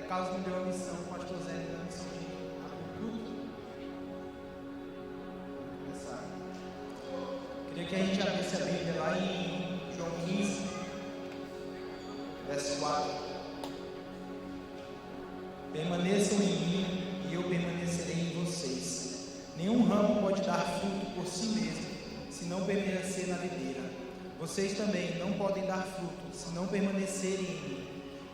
Carlos me deu a missão, o pastor Zé me deu a missão de abrir tudo. Vamos começar. Queria que a gente abrisse a Bíblia lá em João 15, verso 4. Permaneçam em mim e eu permanecerei em vocês. Nenhum ramo pode dar fruto por si mesmo, se não permanecer na videira. Vocês também não podem dar fruto, se não permanecerem em mim.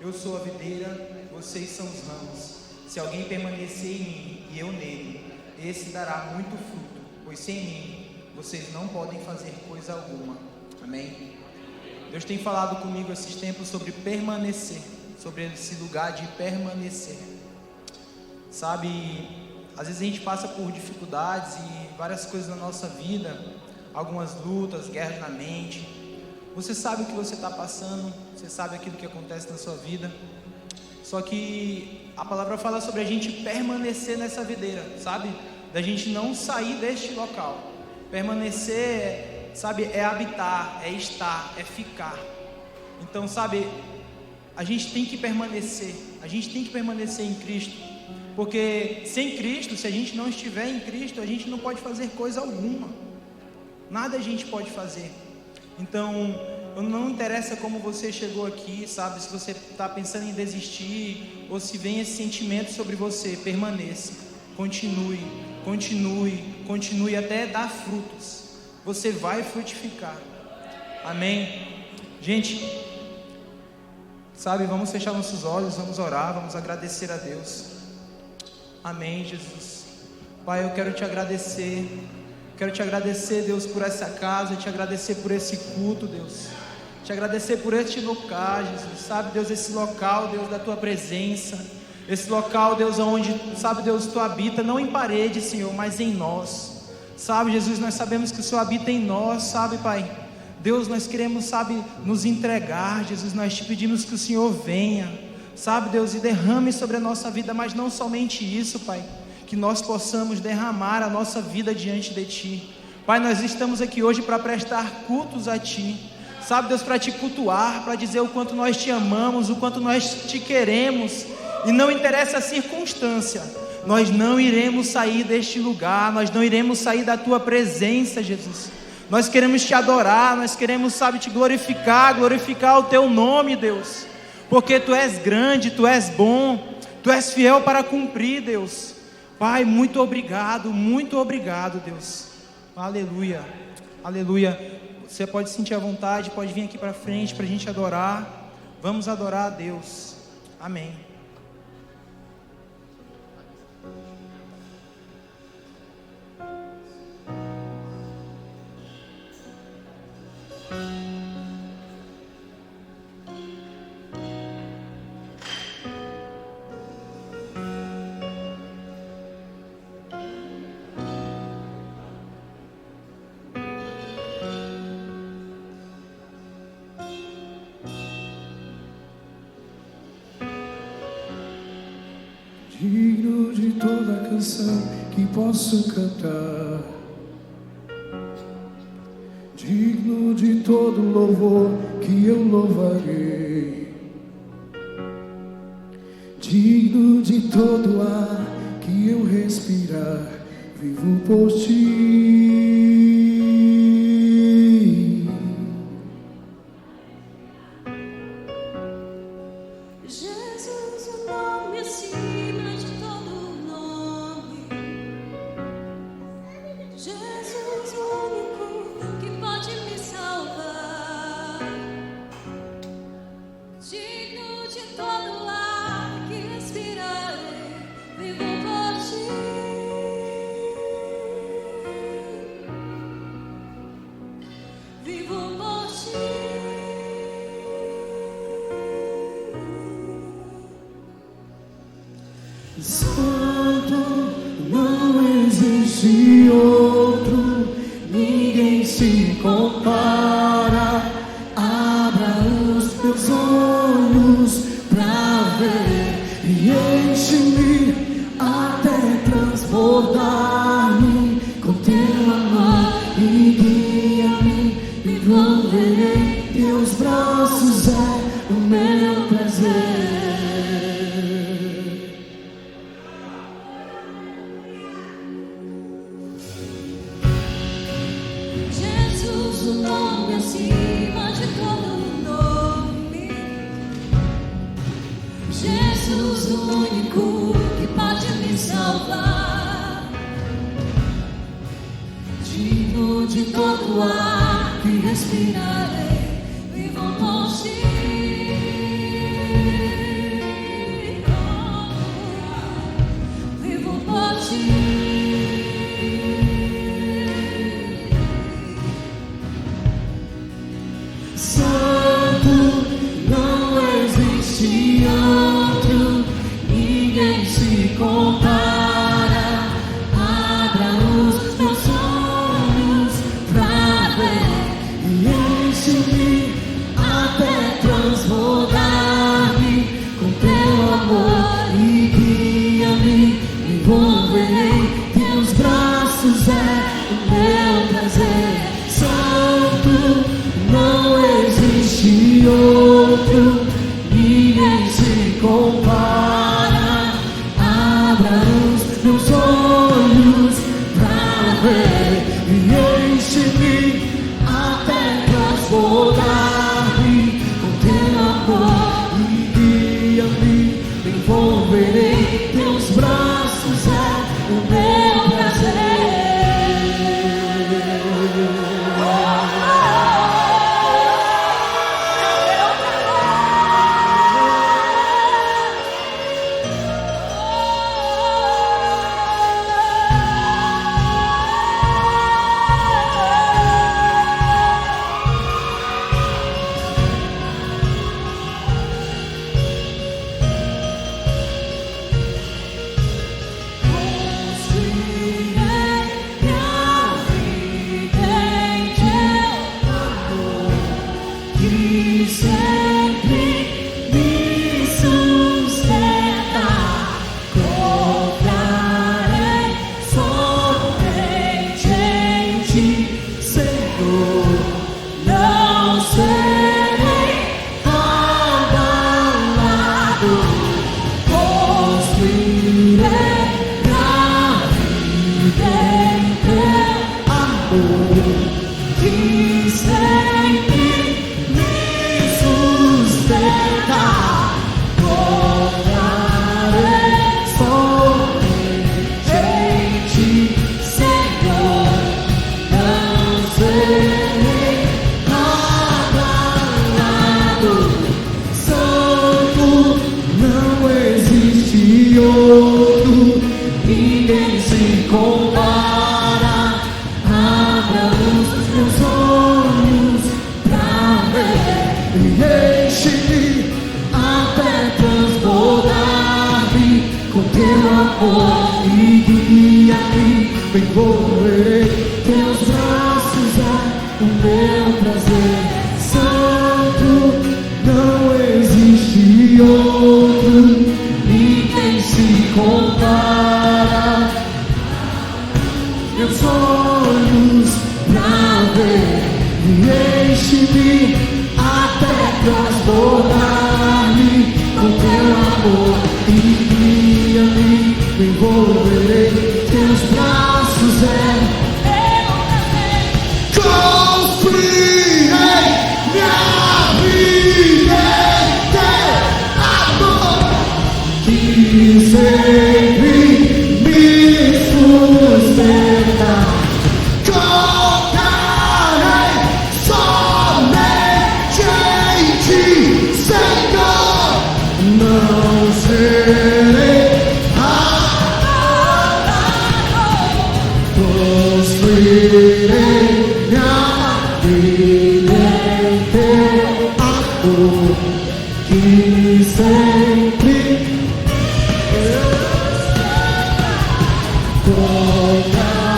Eu sou a videira, vocês são os ramos. Se alguém permanecer em mim e eu nele, esse dará muito fruto, pois sem mim vocês não podem fazer coisa alguma. Amém? Deus tem falado comigo esses tempos sobre permanecer, sobre esse lugar de permanecer. Sabe, às vezes a gente passa por dificuldades e várias coisas na nossa vida, algumas lutas, guerras na mente. Você sabe o que você está passando, você sabe aquilo que acontece na sua vida. Só que a palavra fala sobre a gente permanecer nessa videira, sabe? Da gente não sair deste local. Permanecer, sabe, é habitar, é estar, é ficar. Então, sabe, a gente tem que permanecer em Cristo. Porque sem Cristo, se a gente não estiver em Cristo, a gente não pode fazer coisa alguma. Nada a gente pode fazer. Então, não interessa como você chegou aqui, sabe? Se você está pensando em desistir, ou se vem esse sentimento sobre você, permaneça. Continue até dar frutos. Você vai frutificar. Amém? Gente, sabe, vamos fechar nossos olhos, vamos orar, vamos agradecer a Deus. Amém, Jesus. Pai, eu quero te agradecer, Deus, por essa casa, te agradecer por esse culto, Deus, te agradecer por este lugar, Jesus, sabe, Deus, esse local, Deus, da tua presença, esse local, Deus, onde, sabe, Deus, tu habita, não em paredes, Senhor, mas em nós, sabe, Jesus, nós sabemos que o Senhor habita em nós, sabe, Pai, Deus, nós queremos, sabe, nos entregar, Jesus, nós te pedimos que o Senhor venha, sabe, Deus, e derrame sobre a nossa vida, mas não somente isso, Pai, que nós possamos derramar a nossa vida diante de Ti. Pai, nós estamos aqui hoje para prestar cultos a Ti, sabe, Deus, para Te cultuar, para dizer o quanto nós Te amamos, o quanto nós Te queremos, e não interessa a circunstância, nós não iremos sair deste lugar, nós não iremos sair da Tua presença, Jesus. Nós queremos Te adorar, nós queremos, sabe, Te glorificar o Teu nome, Deus, porque Tu és grande, Tu és bom, Tu és fiel para cumprir, Deus. Pai, muito obrigado, Deus. Aleluia, aleluia. Você pode sentir à vontade, pode vir aqui para frente para a gente adorar. Vamos adorar a Deus. Amém. Digno de toda canção que posso cantar, digno de todo louvor que eu louvarei, digno de todo ar que eu respirar, vivo por Ti. Santo, não existe outro, ninguém se compara. Abra os teus olhos pra ver e enche-me até transbordar-me com teu amor e guia-me, e envolverei teus braços, é o meu prazer. salvar. Digno de todo ar que respirarei, vivo por ti. Vivo por ti. Santo, não existe outro, ninguém se compara. Abra os meus olhos pra ver e enche-me até transbordar-me com teu amor e guia-me. Me envolverei, teus braços é o meu prazer. Santo, não existe outro, ninguém se compara. Abra os meus olhos pra ver e enche-me até transbordar-me com teu amor e guia-me. Me envolverei, teus braços é o meu prazer. Ninguém se compara. Abra os meus olhos pra ver e enche-me até transbordar-me com teu amor e guia-me. Me envolverei, teus braços é o meu prazer. Santo, não existe outro, ninguém se compara. Meus olhos pra ver e enche-me até transbordar-me com teu amor e guia-me. Me envolverei, teus braços é construirei minha vida em teu amor que sempre me sustenta. Confiarei somente em ti, Senhor. Não serei abalado. Construirei minha vida em teu amor que sempre confiarei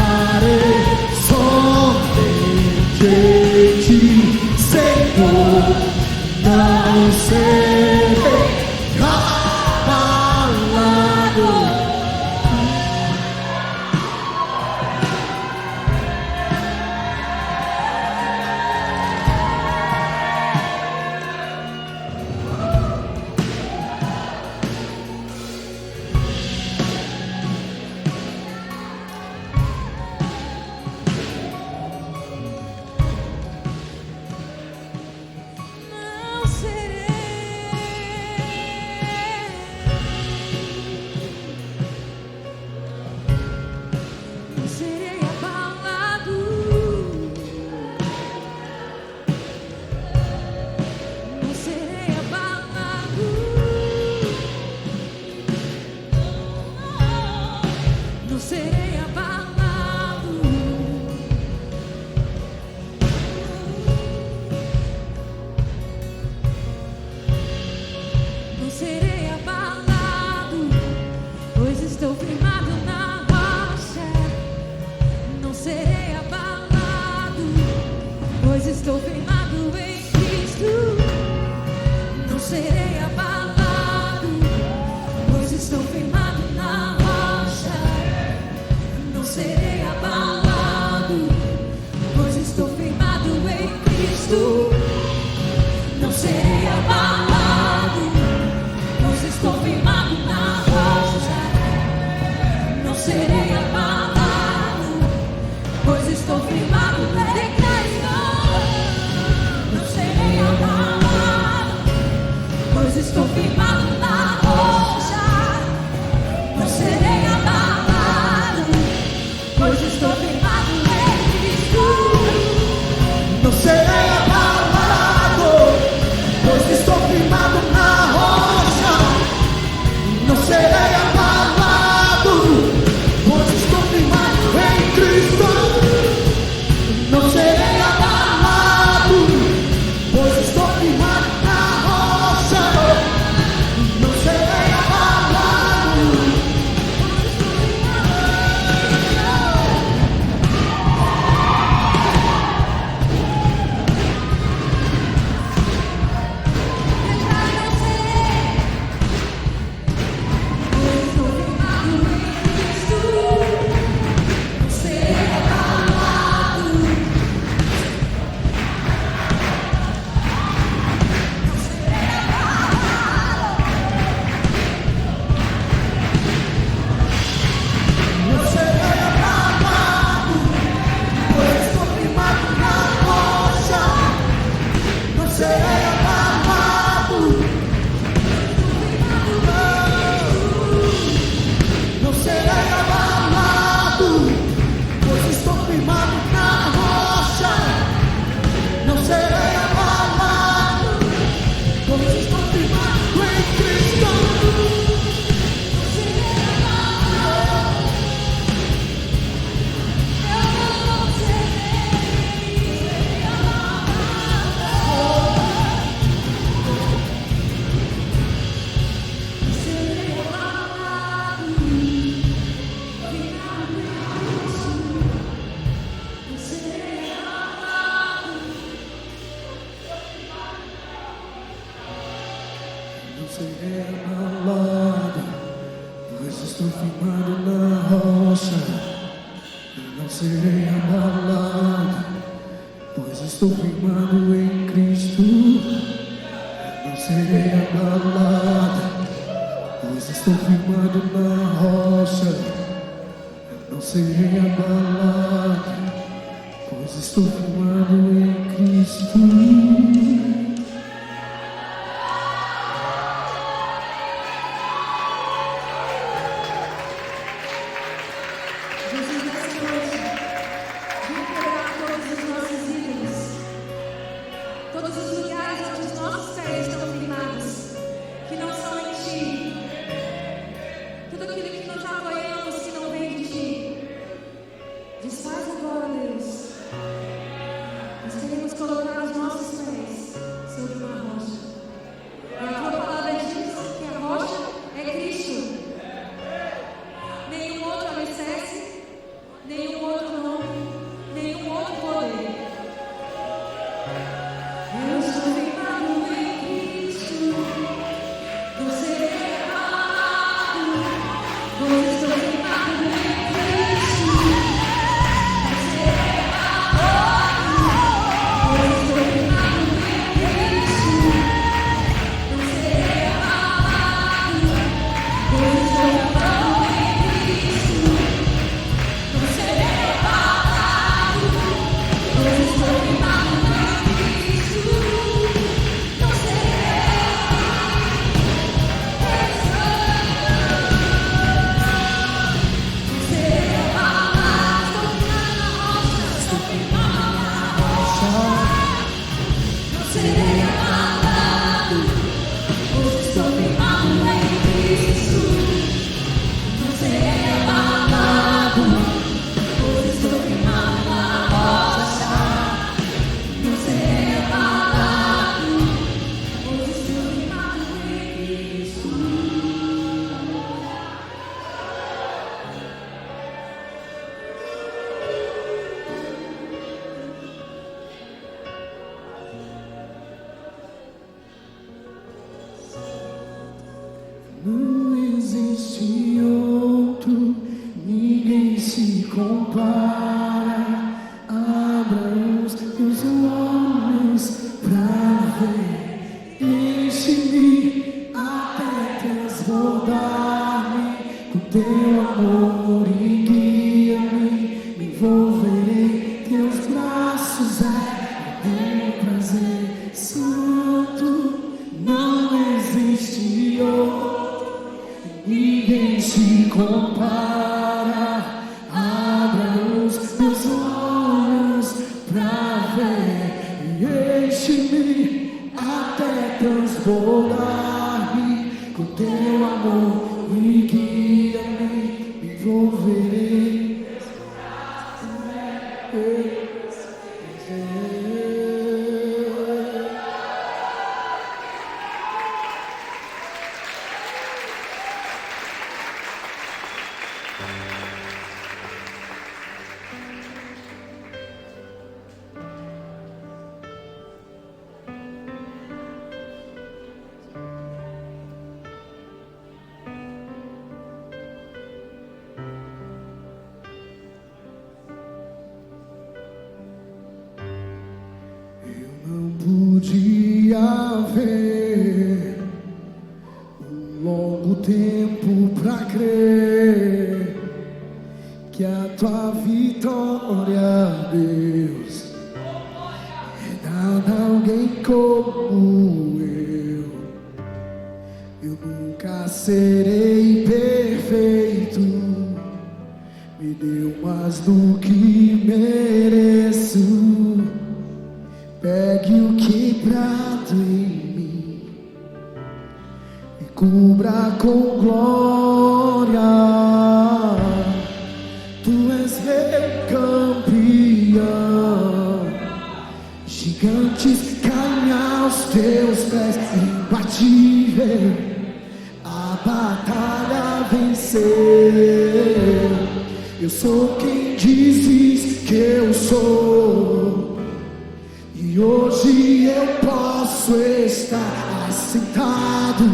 somente em ti, Senhor. Não serei abalado. Não serei estou firmado na rocha, não serei abalado, pois estou firmado em Cristo. Não serei abalado, pois estou firmado na rocha. Não serei abalado, pois estou firmado em Cristo. Não serei abalado, pois estou firmado na rocha. Não serei abalado. Não serei abalado, pois estou firmado na rocha. Não serei abalado. Não serei abalado, pois estou firmado na rocha. Não serei abalado, pois estou firmado em Cristo. Não serei abalado, pois estou firmado na rocha. Não serei abalado, pois estou firmado em Cristo. Não serei abalado, pois estou firmado na rocha. Não serei abalado, pois estou firmado em Cristo. Jesus, nessa noite, vem quebrar todos os nossos ídolos, todos os lugares onde os nossos pés estão firmados, que não são em Ti, tudo aquilo que nós apoiamos que não vem de Ti. Desfaz agora, Deus. Nós queremos colocar os nossos pés sobre uma rocha. E a Tua palavra diz que a rocha é Cristo. Nenhum outro alicerce, nenhum outro nome, nenhum outro poder. Eu estou firmado em Cristo, não serei abalado, pois estou firmado em Cristo. Não serei abalado, pois estou firmado em Cristo. Não serei abalado, pois estou firmado em Cristo. Não serei abalado, pois estou firmado em Cristo. Não serei abalado, estou firmado na rocha. Não serei abalado, pois estou firmado em Cristo. Não serei abalado, pois estou firmado na rocha. Não serei abalado, pois estou firmado em Cristo. Não existe outro, ninguém se compara. Abra os teus olhos pra ver, enche-me até transbordar-me com teu amor e guia-me. Me envolverei em teus braços, é o teu prazer santo. Não existe transbordar-me com teu amor e guia-me, me envolverei. Podia haver longo tempo pra crer que a tua vitória, Deus, é dada a alguém como eu. Eu nunca serei perfeito, me deu mais do que mereço. Pegue o quebrado em mim e cubra com glória. Tu és meu campeão, gigantes caem aos teus pés, imbatível, a batalha venceu. Eu sou quem dizes que eu sou. E hoje eu posso estar assentado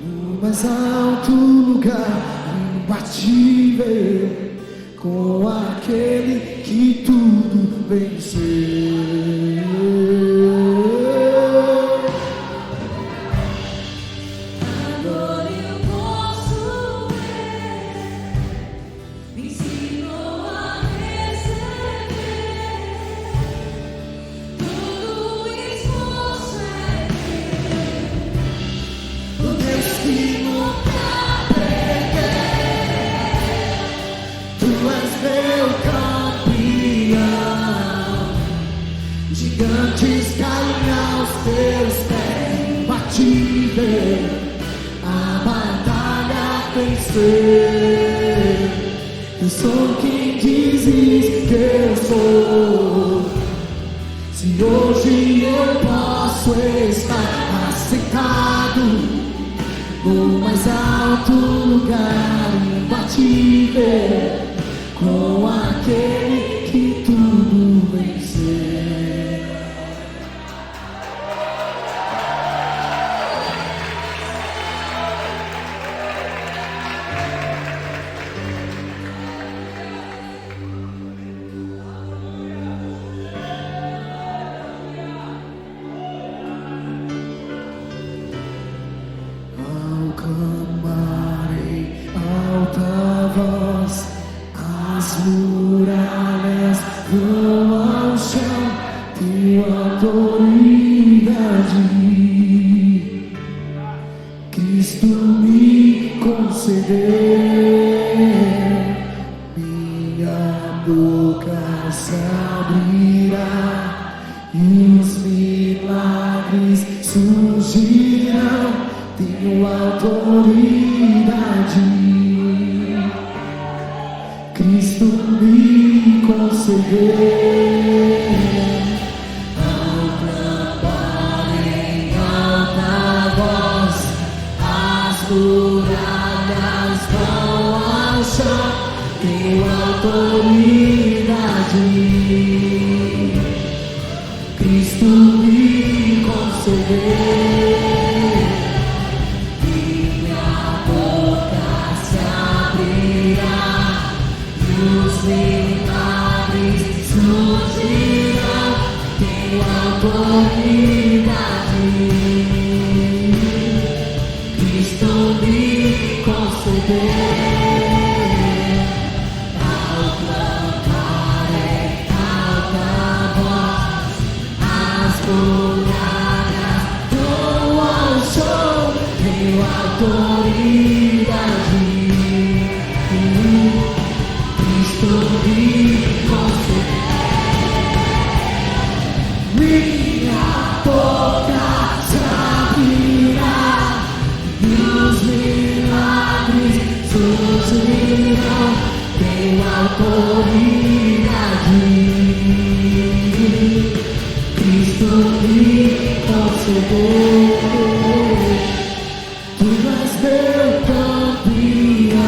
no mais alto lugar, imbatível, com aquele que tudo venceu. Agora eu posso ver, me ensinou a receber. Todo esforço é teu, o destino pra perder. Tu és meu campeão, gigantes caem aos teus pés, imbatível, a batalha venceu. Eu sou quem dizes que eu sou. Se hoje eu posso estar assentado no mais alto lugar, imbatível, com aquele que tudo venceu. Ao clamar em alta voz, as muralhas vão ao chão, tua autoridade Cristo me concedeu. Minha boca se abrirá e os milagres surgirão. Tenho autoridade, Cristo me concedeu. Ao clamar em alta voz, as muralhas vão ao chão. Tenho autoridade, Cristo me concedeu. Os milagres surgirão, tenho autoridade, Cristo me concedeu. Ao clamar em alta voz, as muralhas vão ao chão, tenho autoridade, Cristo me concedeu. Minha boca se Tu és meu campeão.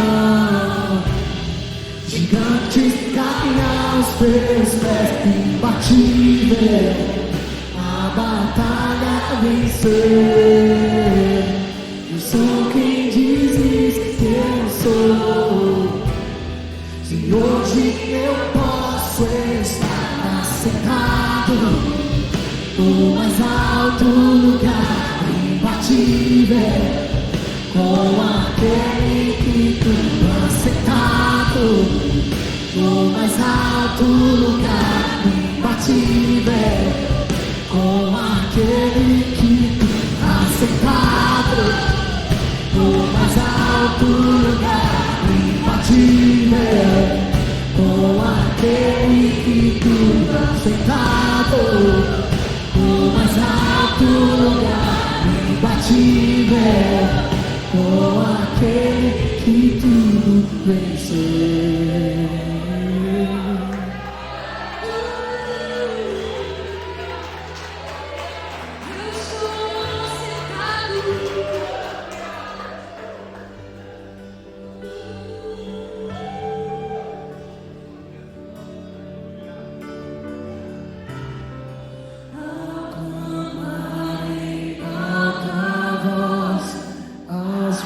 Gigantes caem aos teus pés, imbatível. A batalha vencer. Eu sou quem dizes que eu sou. Se hoje eu posso estar assentado no mais alto lugar, imbatível, com aquele que tu assentado no mais alto lugar, imbatível, com aquele que tu assentado no mais alto lugar, imbatível, com aquele que tu assentado no mais alto lugar, imbatível, com aquele que tudo venceu.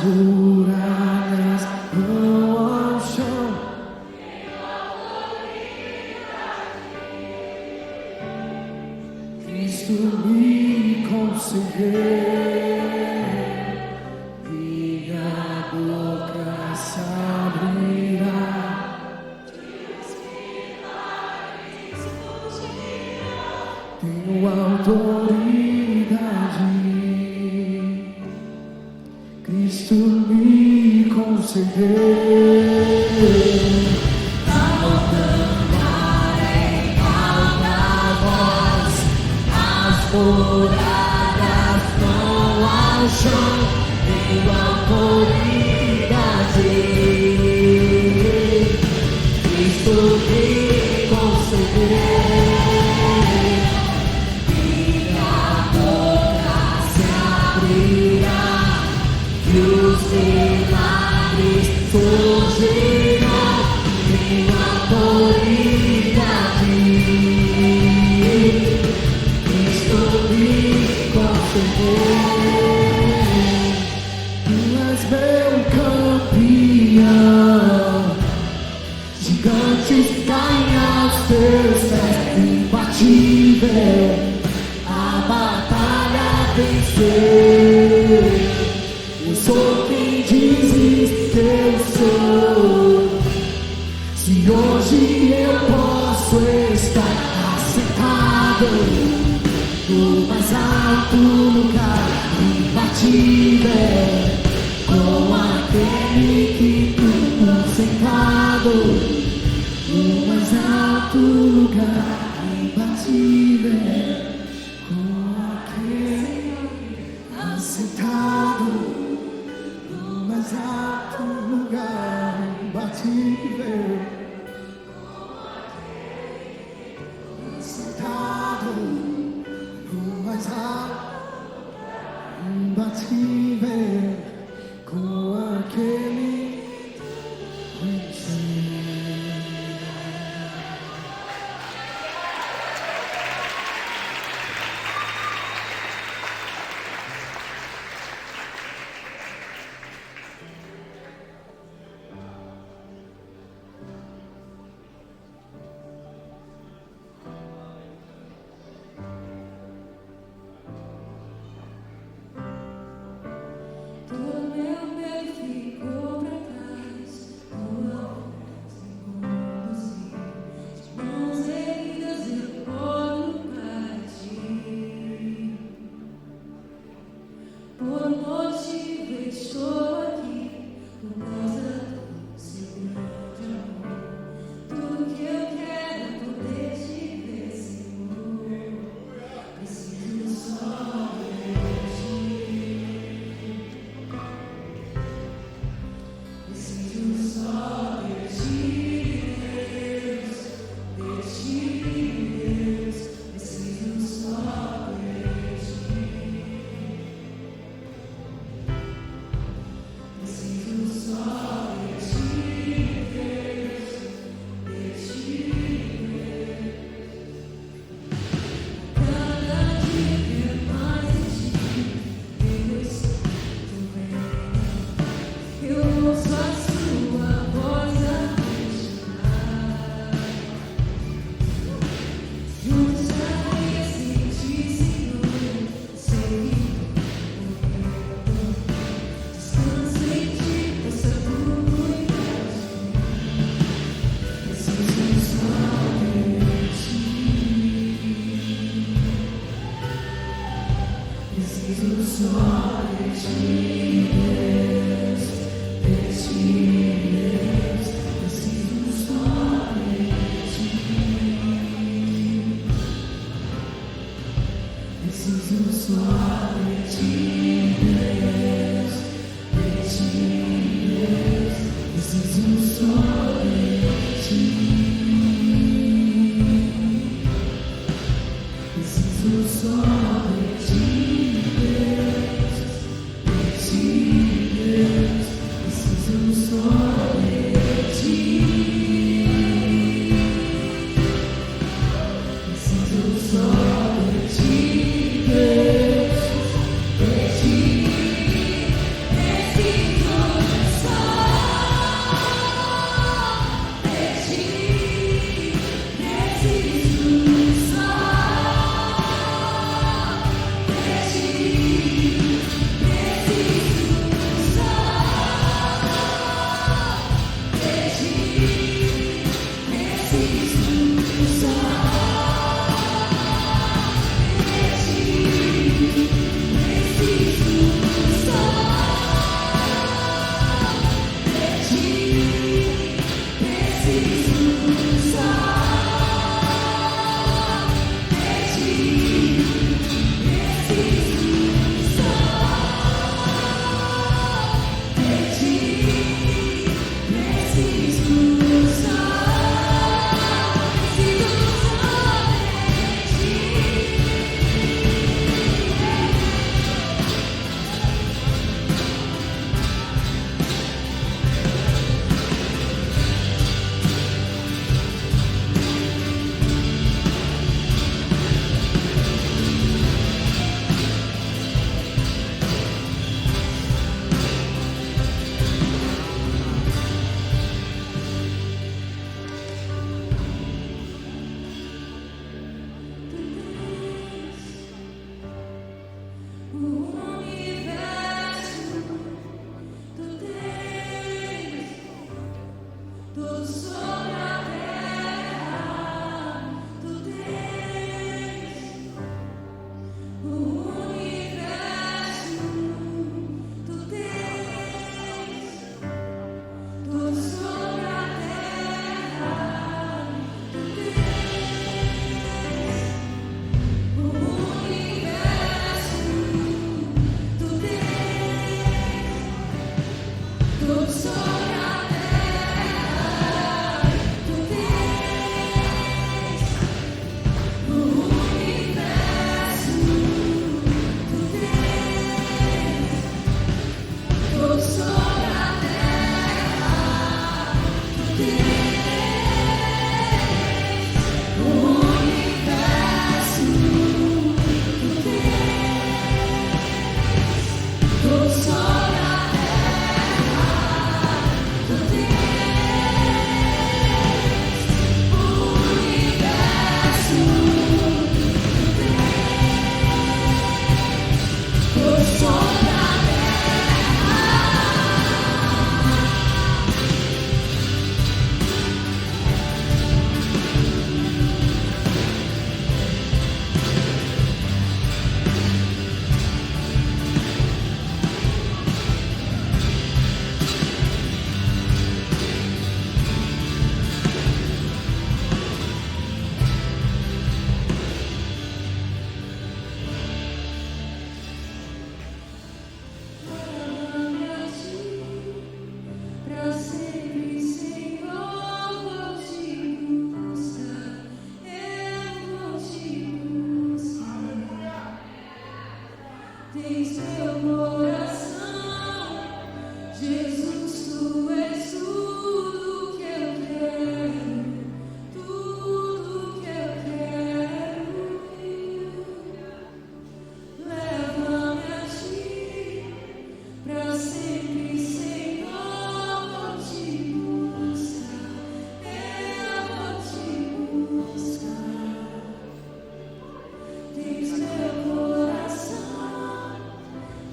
Muralhas vão ao chão. Cristo me concedeu, minha boca se abrirá. Tenho autoridade. Cristo me concedeu. Proclamarei alta voz, as muralhas vão ao chão. Tenho autoridade. Cristo me concedeu. Minha boca se abrirá. E os milagres surgirão, tenho autoridade. Cristo me concedeu. Tu és meu campeão. Gigantes caem aos teus pés, imbatível. A batalha venceu. Eu sou quem dizes que eu sou. Se hoje eu posso estar assentado no mais alto lugar, imbatível, com aquele que tu sentado no mais alto lugar, imbatível, com aquele assentado mais alto lugar, imbatível, sentado no mais alto, imbatível, com aquele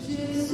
Jesus.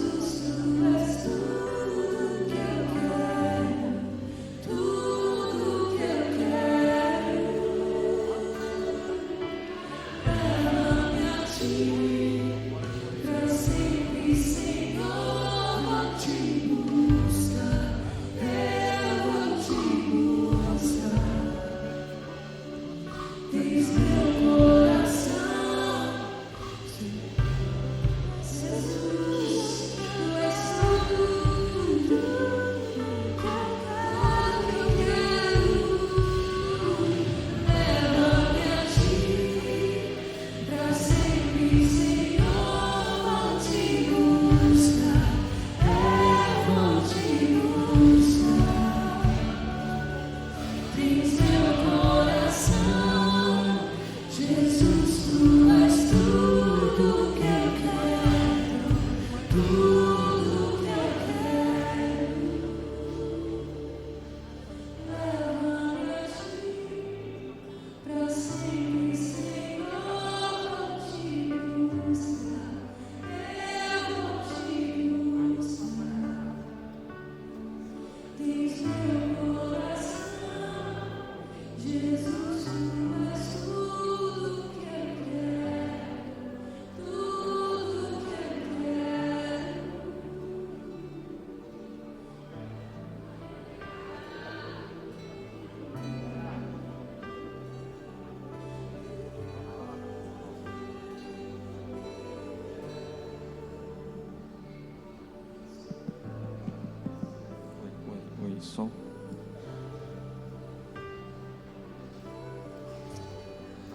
som.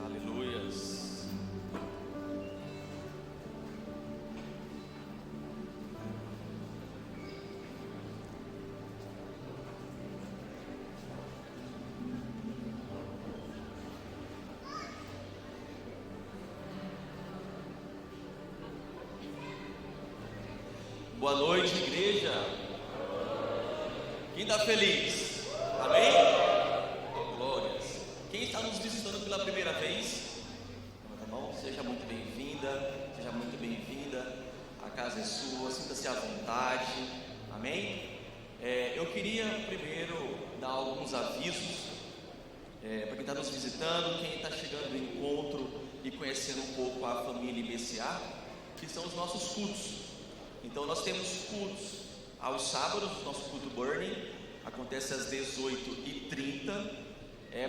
Aleluias. Boa noite, igreja. Quem está feliz? Amém? Oh, glórias. Quem está nos visitando pela primeira vez? Levanta a mão. Seja muito bem-vinda. Seja muito bem-vinda. A casa é sua. Sinta-se à vontade. Amém? Eu queria primeiro dar alguns avisos para quem está nos visitando, quem está chegando no encontro e conhecendo um pouco a família IBCA, que são os nossos cultos. Então nós temos cultos aos sábados, nosso culto Burning acontece às 18h30,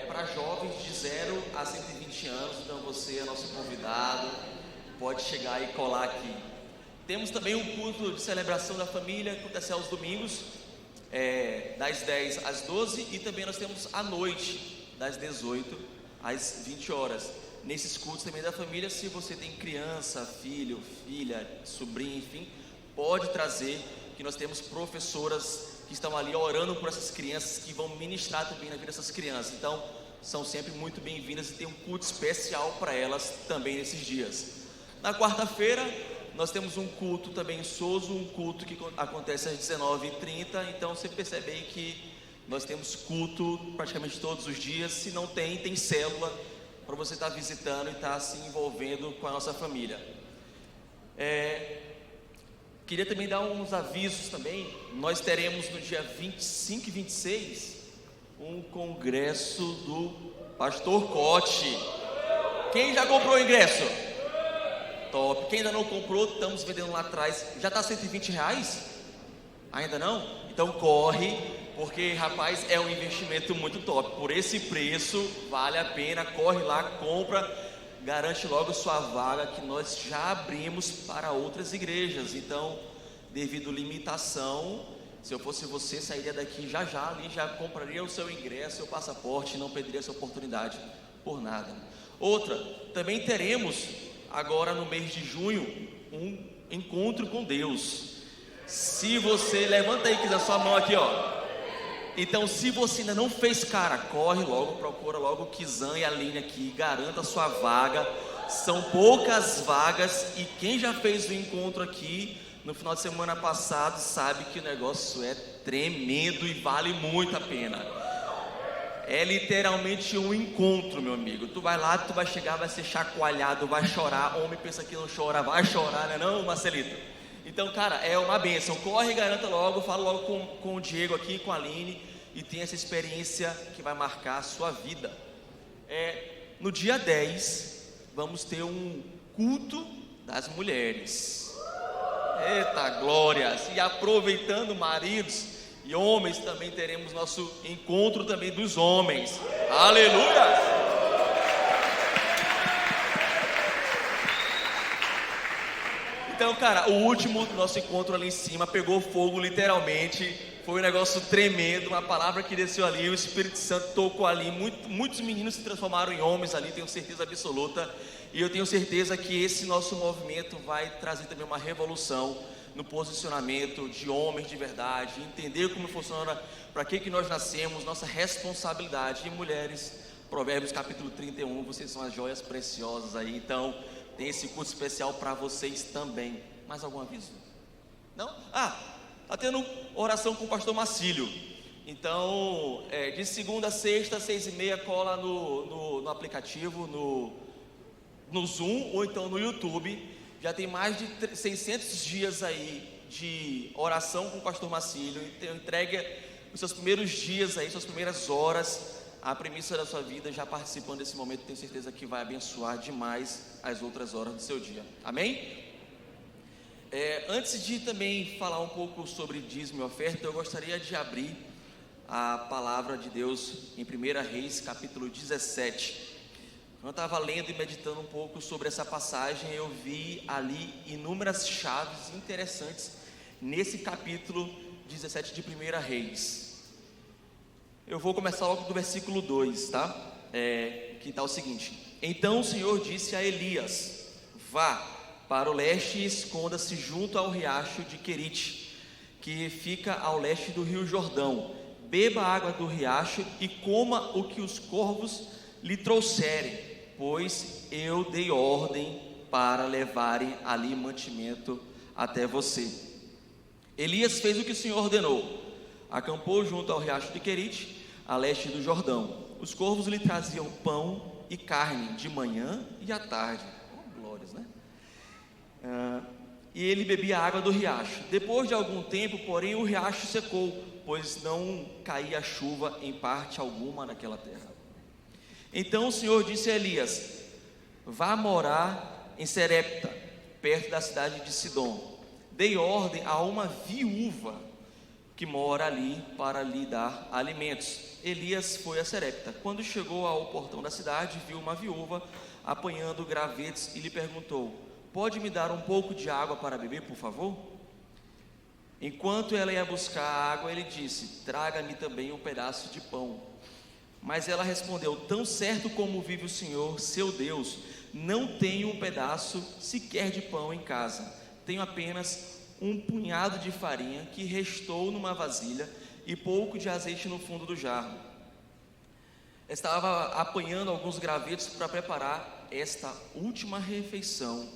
para jovens de 0 a 120 anos, então você é nosso convidado, pode chegar e colar aqui. Temos também um culto de celebração da família, que acontece aos domingos, das 10 às 12, e também nós temos à noite, das 18 às 20 horas. Nesses cultos também da família, se você tem criança, filho, filha, sobrinho, enfim, pode trazer, que nós temos professoras que estão ali orando por essas crianças, que vão ministrar também na vida dessas crianças. Então, são sempre muito bem-vindas e tem um culto especial para elas também nesses dias. Na quarta-feira, nós temos um culto também em Souza, um culto que acontece às 19h30. Então, você percebe aí que nós temos culto praticamente todos os dias. Se não tem, tem célula para você estar visitando e estar se envolvendo com a nossa família. Queria também dar uns avisos também. Nós teremos no dia 25 e 26 um congresso do Pastor Cote. Quem já comprou o ingresso? Top. Quem ainda não comprou, estamos vendendo lá atrás. Já está R$120? Ainda não? Então corre, porque rapaz, é um investimento muito top. Por esse preço, vale a pena. Corre lá, compra. Garante logo sua vaga, que nós já abrimos para outras igrejas. Então, devido à limitação, se eu fosse você, sairia daqui já ali, já compraria o seu ingresso, seu passaporte, não perderia essa oportunidade por nada. Outra, também teremos agora no mês de junho um encontro com Deus. Se você, levanta aí que a sua mão aqui, ó. Então, se você ainda não fez, cara, corre logo, procura logo o Kizan e a Aline aqui, garanta a sua vaga. São poucas vagas e quem já fez o encontro aqui no final de semana passado sabe que o negócio é tremendo e vale muito a pena. É literalmente um encontro, meu amigo. Tu vai lá, tu vai chegar, vai ser chacoalhado, vai chorar. Homem pensa que não chora, vai chorar, né não, Marcelito? Então, cara, é uma bênção. Corre e garanta logo, fala logo com o Diego aqui, com a Aline, e tem essa experiência que vai marcar a sua vida. No dia 10, vamos ter um culto das mulheres. Eita glórias! E aproveitando, maridos e homens, também teremos nosso encontro também dos homens. Aleluia! Então, cara, o último nosso encontro ali em cima pegou fogo literalmente. Foi um negócio tremendo, uma palavra que desceu ali, o Espírito Santo tocou ali, muitos meninos se transformaram em homens ali, tenho certeza absoluta. E eu tenho certeza que esse nosso movimento vai trazer também uma revolução no posicionamento de homens de verdade, entender como funciona, para que nós nascemos, nossa responsabilidade. E mulheres, Provérbios capítulo 31, vocês são as joias preciosas aí, então tem esse curso especial para vocês também. Mais algum aviso? Não? Tá tendo oração com o pastor Marcílio. Então, de segunda a sexta, 6h30, cola no aplicativo, no Zoom ou então no YouTube. Já tem mais de 600 dias aí de oração com o pastor Marcílio. Então, entrega os seus primeiros dias aí, suas primeiras horas, a premissa da sua vida, já participando desse momento. Tenho certeza que vai abençoar demais as outras horas do seu dia. Amém? Antes de também falar um pouco sobre dízimo e oferta, eu gostaria de abrir a palavra de Deus em 1 Reis, capítulo 17. Quando eu estava lendo e meditando um pouco sobre essa passagem, eu vi ali inúmeras chaves interessantes nesse capítulo 17 de 1 Reis. Eu vou começar logo do versículo 2, tá? Que está o seguinte: Então o Senhor disse a Elias: Vá para o leste e esconda-se junto ao riacho de Querite, que fica ao leste do rio Jordão. Beba a água do riacho e coma o que os corvos lhe trouxerem, pois eu dei ordem para levarem ali mantimento até você. Elias fez o que o Senhor ordenou. Acampou junto ao riacho de Querite, a leste do Jordão. Os corvos lhe traziam pão e carne de manhã e à tarde. Oh, glórias, né? E ele bebia a água do riacho. Depois de algum tempo, porém, o riacho secou, pois não caía chuva em parte alguma naquela terra. Então o Senhor disse a Elias: Vá morar em Serepta, perto da cidade de Sidom. Dei ordem a uma viúva que mora ali para lhe dar alimentos. Elias foi a Serepta. Quando chegou ao portão da cidade, viu uma viúva apanhando gravetos e lhe perguntou: Pode me dar um pouco de água para beber, por favor? Enquanto ela ia buscar a água, ele disse: Traga-me também um pedaço de pão. Mas ela respondeu: Tão certo como vive o Senhor, seu Deus, não tenho um pedaço sequer de pão em casa. Tenho apenas um punhado de farinha que restou numa vasilha e pouco de azeite no fundo do jarro. Estava apanhando alguns gravetos para preparar esta última refeição,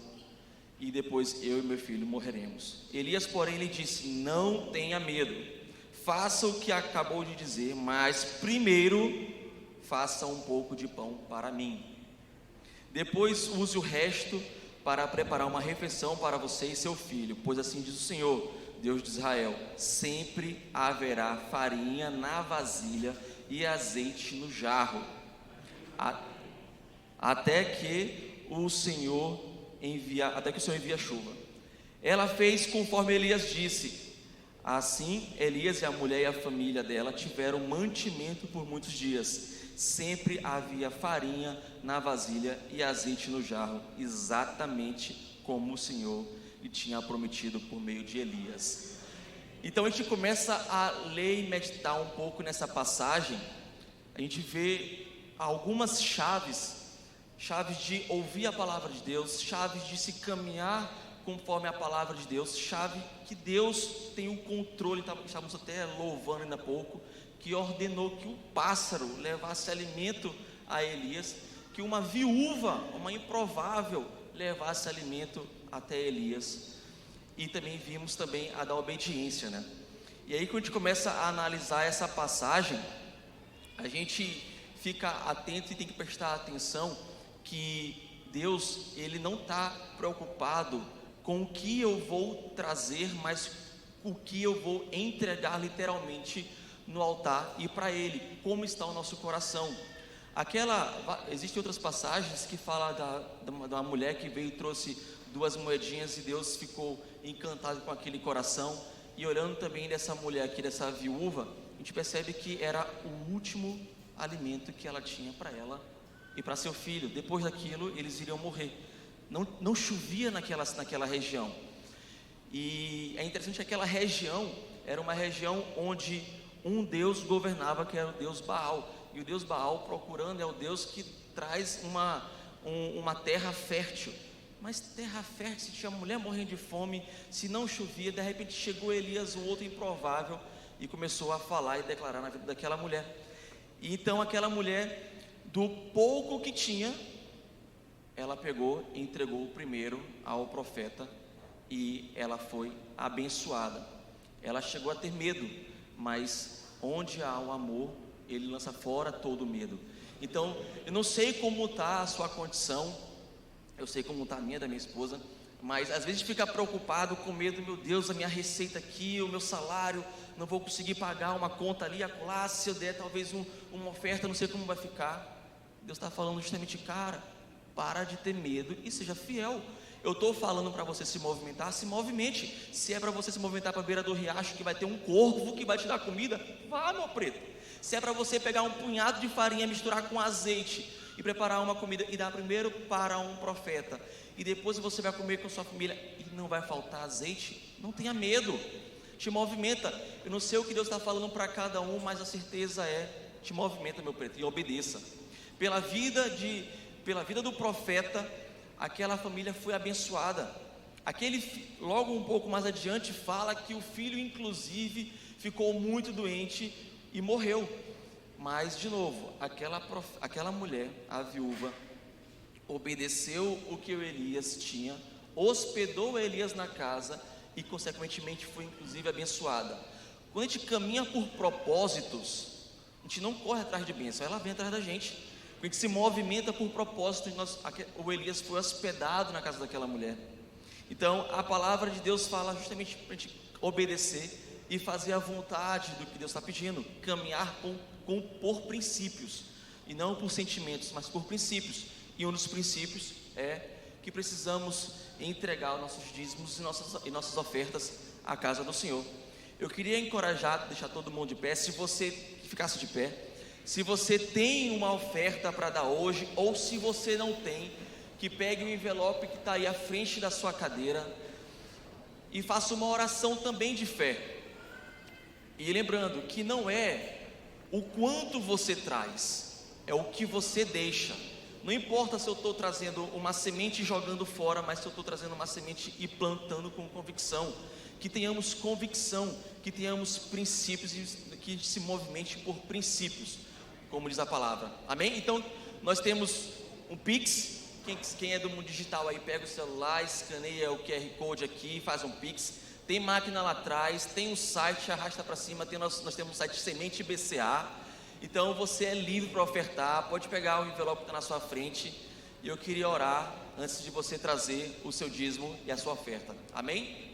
e depois eu e meu filho morreremos. Elias, porém, lhe disse: Não tenha medo, faça o que acabou de dizer, mas primeiro faça um pouco de pão para mim. Depois use o resto para preparar uma refeição para você e seu filho, pois assim diz o Senhor, Deus de Israel: sempre haverá farinha na vasilha e azeite no jarro, até que o Senhor envie a chuva. Ela fez conforme Elias disse. Assim, Elias e a mulher e a família dela tiveram mantimento por muitos dias. Sempre havia farinha na vasilha e azeite no jarro, exatamente como o Senhor lhe tinha prometido por meio de Elias. Então a gente começa a ler e meditar um pouco nessa passagem. A gente vê algumas chaves de ouvir a palavra de Deus, chaves de se caminhar conforme a palavra de Deus, chave que Deus tem o controle. Estávamos até louvando ainda há pouco, que ordenou que um pássaro levasse alimento a Elias, que uma viúva, uma improvável, levasse alimento até Elias. E também vimos também a da obediência, né? E aí, quando a gente começa a analisar essa passagem, a gente fica atento e tem que prestar atenção que Deus, Ele não está preocupado com o que eu vou trazer, mas o que eu vou entregar literalmente no altar e para Ele, como está o nosso coração. Existem outras passagens que falam de uma mulher que veio e trouxe 2 moedinhas e Deus ficou encantado com aquele coração. E olhando também dessa mulher aqui, dessa viúva, a gente percebe que era o último alimento que ela tinha para ela e para seu filho. Depois daquilo eles iriam morrer. Não chovia naquela região. E é interessante que aquela região era uma região onde um Deus governava, que era o Deus Baal. E o Deus Baal, procurando, é o Deus que traz uma terra fértil. Mas terra fértil, se tinha mulher morrendo de fome, se não chovia, de repente chegou Elias, o outro improvável, e começou a falar e declarar na vida daquela mulher. E então aquela mulher, do pouco que tinha, ela pegou e entregou primeiro ao profeta, e ela foi abençoada. Ela chegou a ter medo, mas onde há o amor, Ele lança fora todo o medo. Então, eu não sei como está a sua condição, eu sei como está a minha, da minha esposa, mas às vezes a gente fica preocupado com medo. Meu Deus, a minha receita aqui, o meu salário, não vou conseguir pagar uma conta ali, acolá, se eu der talvez uma oferta, não sei como vai ficar. Deus está falando justamente: cara, para de ter medo e seja fiel. Eu estou falando para você se movimentar, se movimente. Se é para você se movimentar para a beira do riacho, que vai ter um corvo que vai te dar comida, vá, meu preto. Se é para você pegar um punhado de farinha, misturar com azeite e preparar uma comida e dar primeiro para um profeta, e depois você vai comer com a sua família e não vai faltar azeite, não tenha medo. te movimenta. Eu não sei o que Deus está falando para cada um, mas a certeza é: te movimenta, meu preto, e obedeça. Pela vida do profeta, aquela família foi abençoada. Logo um pouco mais adiante, fala que o filho, inclusive, ficou muito doente e morreu. Mas, de novo, aquela mulher, a viúva, obedeceu o que o Elias tinha, hospedou Elias na casa e, consequentemente, foi inclusive abençoada. Quando a gente caminha por propósitos, a gente não corre atrás de bênção, ela vem atrás da gente. Quando a gente se movimenta por propósito, o Elias foi hospedado na casa daquela mulher. Então, a palavra de Deus fala justamente para a gente obedecer e fazer a vontade do que Deus está pedindo, caminhar por princípios, e não por sentimentos, mas por princípios. E um dos princípios é que precisamos entregar os nossos dízimos e nossas ofertas à casa do Senhor. Eu queria encorajar, deixar todo mundo de pé, se você ficasse de pé, se você tem uma oferta para dar hoje, ou se você não tem, que pegue o envelope que está aí à frente da sua cadeira e faça uma oração também de fé. E lembrando que não é o quanto você traz, é o que você deixa. Não importa se eu estou trazendo uma semente e jogando fora, mas se eu estou trazendo uma semente e plantando com convicção. Que tenhamos convicção, que tenhamos princípios e que se movimente por princípios, como diz a palavra. Amém? Então, nós temos um Pix. Quem é do mundo digital aí, pega o celular, escaneia o QR Code aqui, faz um Pix. Tem máquina lá atrás, tem um site, arrasta para cima, nós temos um site Semente BCA. Então você é livre para ofertar, pode pegar o envelope que está na sua frente. E eu queria orar antes de você trazer o seu dízimo e a sua oferta. Amém?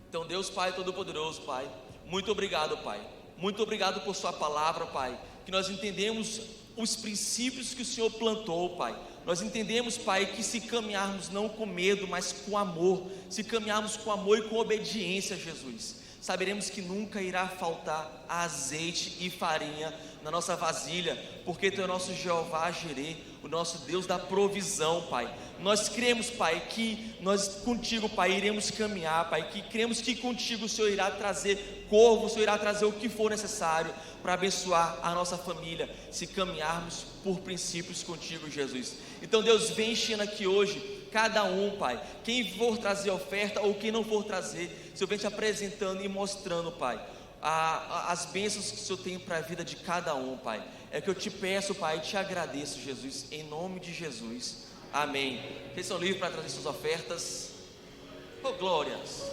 Então, Deus Pai Todo-Poderoso, Pai, muito obrigado, Pai. Muito obrigado por sua palavra, Pai. Que nós entendemos os princípios que o Senhor plantou, Pai. Nós entendemos, Pai, que se caminharmos não com medo, mas com amor, se caminharmos com amor e com obediência, Jesus, saberemos que nunca irá faltar azeite e farinha na nossa vasilha, porque Tu é o nosso Jeová Jirê, o nosso Deus da provisão, Pai. Nós cremos, Pai, que nós contigo, Pai, iremos caminhar, Pai, que cremos que contigo o Senhor irá trazer corvo, o Senhor irá trazer o que for necessário para abençoar a nossa família, se caminharmos por princípios contigo, Jesus. Então, Deus, vem enchendo aqui hoje cada um, Pai, quem for trazer oferta ou quem não for trazer, o Senhor vem te apresentando e mostrando, Pai, as bênçãos que o Senhor tem para a vida de cada um, Pai. É que eu te peço, Pai, e te agradeço, Jesus, em nome de Jesus, amém. Vocês são livres para trazer suas ofertas. Oh, glórias.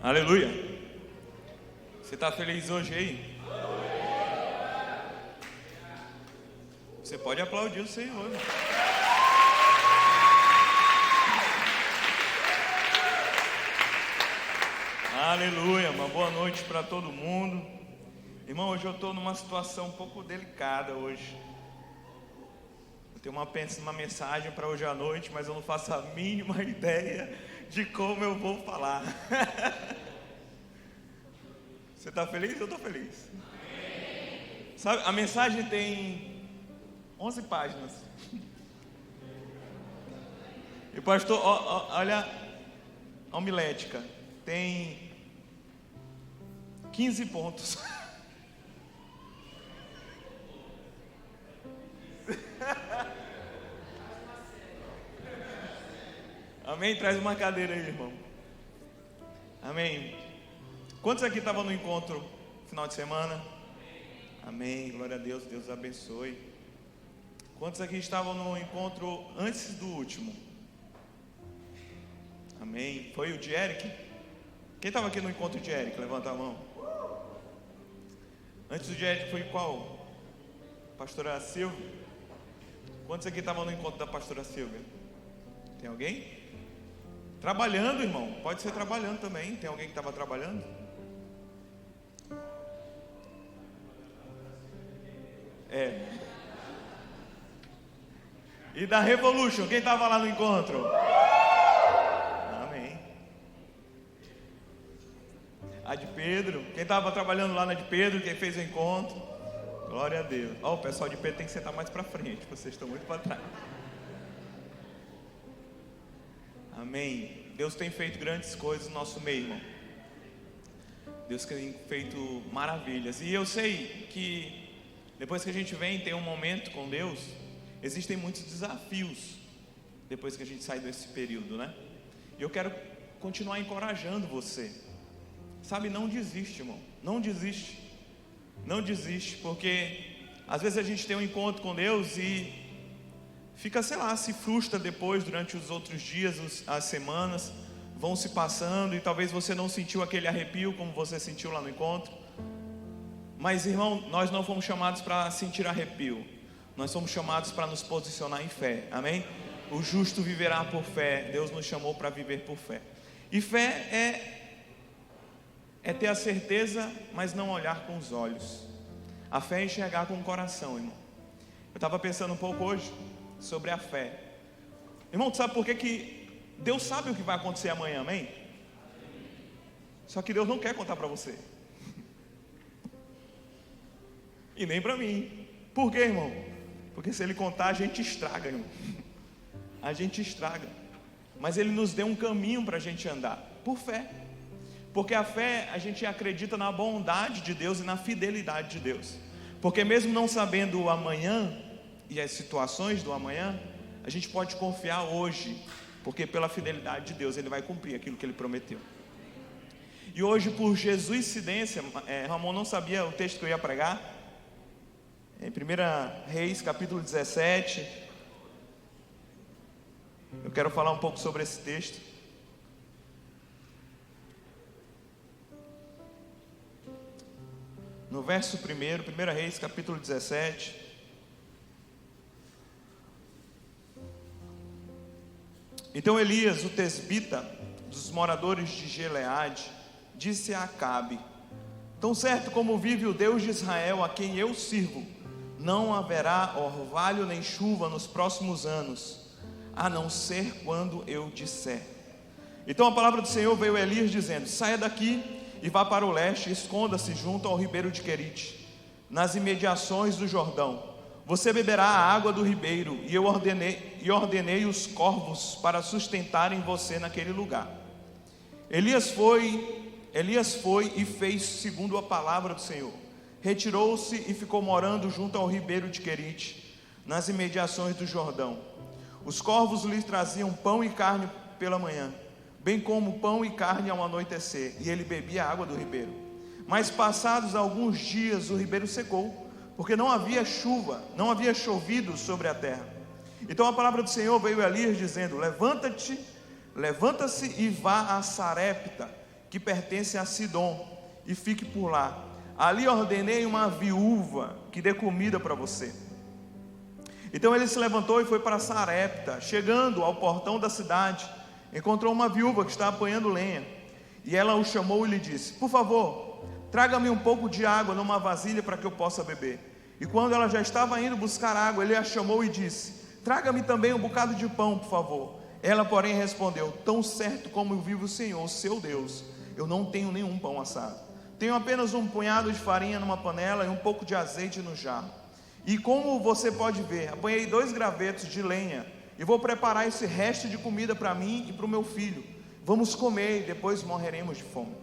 Aleluia. Você está feliz hoje aí? Você pode aplaudir o Senhor. Aleluia. Uma boa noite para todo mundo. Irmão, hoje eu estou numa situação um pouco delicada hoje. Eu tenho uma mensagem para hoje à noite, mas eu não faço a mínima ideia de como eu vou falar. Você está feliz? Eu estou feliz. Sabe, a mensagem tem 11 páginas. E pastor, olha a homilética, tem 15 pontos. Amém? Traz uma cadeira aí, irmão. Amém. Quantos aqui estavam no encontro final de semana? Amém, glória a Deus, Deus abençoe. Quantos aqui estavam no encontro antes do último? Amém, foi o de Eric? Quem estava aqui no encontro de Eric? Levanta a mão. Antes do de Eric foi qual? Pastora Silvia? Quantos aqui estavam no encontro da pastora Silvia? Tem alguém? Trabalhando, irmão, pode ser trabalhando também. Tem alguém que estava trabalhando? E da Revolution, quem estava lá no encontro? Amém. A de Pedro, quem estava trabalhando lá na de Pedro, quem fez o encontro? Glória a Deus. O pessoal de Pedro tem que sentar mais para frente, vocês estão muito para trás. Amém. Deus tem feito grandes coisas no nosso meio, irmão. Deus tem feito maravilhas. E eu sei que depois que a gente vem ter um momento com Deus, existem muitos desafios depois que a gente sai desse período, né? E eu quero continuar encorajando você. Sabe, não desiste, irmão. Não desiste. Não desiste, porque às vezes a gente tem um encontro com Deus e fica, sei lá, se frustra depois, durante os outros dias, as semanas vão se passando e talvez você não sentiu aquele arrepio como você sentiu lá no encontro. Mas, irmão, nós não fomos chamados para sentir arrepio. Nós fomos chamados para nos posicionar em fé, amém? O justo viverá por fé. Deus nos chamou para viver por fé. E fé é ter a certeza, mas não olhar com os olhos. A fé é enxergar com o coração, irmão. Eu estava pensando um pouco hoje sobre a fé. Irmão, tu sabe por que Deus sabe o que vai acontecer amanhã, amém? Só que Deus não quer contar para você. E nem para mim. Por quê, irmão? Porque se Ele contar, a gente estraga, irmão. A gente estraga. Mas Ele nos deu um caminho para a gente andar, por fé. Porque a fé, a gente acredita na bondade de Deus e na fidelidade de Deus. Porque mesmo não sabendo o amanhã e as situações do amanhã, a gente pode confiar hoje, porque pela fidelidade de Deus Ele vai cumprir aquilo que Ele prometeu. E hoje, por jesuicidência, Ramon não sabia o texto que eu ia pregar. Em 1 Reis, capítulo 17, eu quero falar um pouco sobre esse texto. No verso 1 Reis, capítulo 17. Então Elias, o tesbita, dos moradores de Gileade, disse a Acabe: tão certo como vive o Deus de Israel, a quem eu sirvo, não haverá orvalho nem chuva nos próximos anos, a não ser quando eu disser. Então a palavra do Senhor veio a Elias dizendo: saia daqui e vá para o leste, esconda-se junto ao ribeiro de Querite, nas imediações do Jordão. Você beberá a água do ribeiro, e eu ordenei os corvos para sustentarem você naquele lugar. Elias foi e fez segundo a palavra do Senhor. Retirou-se e ficou morando junto ao ribeiro de Querite, nas imediações do Jordão. Os corvos lhe traziam pão e carne pela manhã, bem como pão e carne ao anoitecer, e ele bebia a água do ribeiro. Mas passados alguns dias o ribeiro secou, porque não havia chuva, não havia chovido sobre a terra. Então a palavra do Senhor veio a Elias dizendo: levanta-se e vá a Sarepta, que pertence a Sidom, e fique por lá. Ali ordenei uma viúva que dê comida para você. Então ele se levantou e foi para Sarepta. Chegando ao portão da cidade, encontrou uma viúva que estava apanhando lenha. E ela o chamou e lhe disse: por favor, traga-me um pouco de água numa vasilha para que eu possa beber. E quando ela já estava indo buscar água, ele a chamou e disse: traga-me também um bocado de pão, por favor. Ela, porém, respondeu: tão certo como vive o Senhor, seu Deus, eu não tenho nenhum pão assado. Tenho apenas um punhado de farinha numa panela e um pouco de azeite no jarro. E como você pode ver, apanhei 2 gravetos de lenha e vou preparar esse resto de comida para mim e para o meu filho. Vamos comer e depois morreremos de fome.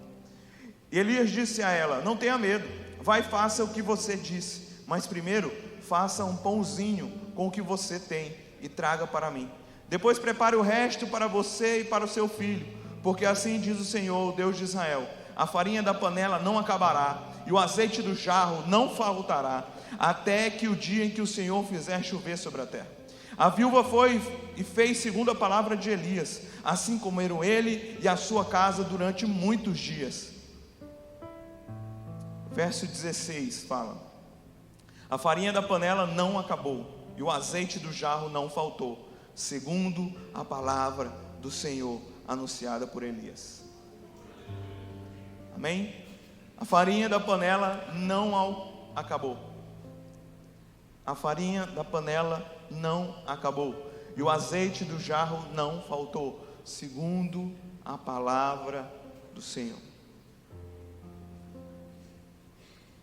E Elias disse a ela: não tenha medo, vai e faça o que você disse, mas primeiro faça um pãozinho com o que você tem e traga para mim. Depois prepare o resto para você e para o seu filho, porque assim diz o Senhor, o Deus de Israel: a farinha da panela não acabará, e o azeite do jarro não faltará, até que o dia em que o Senhor fizer chover sobre a terra. A viúva foi e fez segundo a palavra de Elias, assim comeram ele e a sua casa durante muitos dias. Verso 16 fala: a farinha da panela não acabou, e o azeite do jarro não faltou, segundo a palavra do Senhor anunciada por Elias. Amém? A farinha da panela não acabou. A farinha da panela não acabou, e o azeite do jarro não faltou, segundo a palavra do Senhor.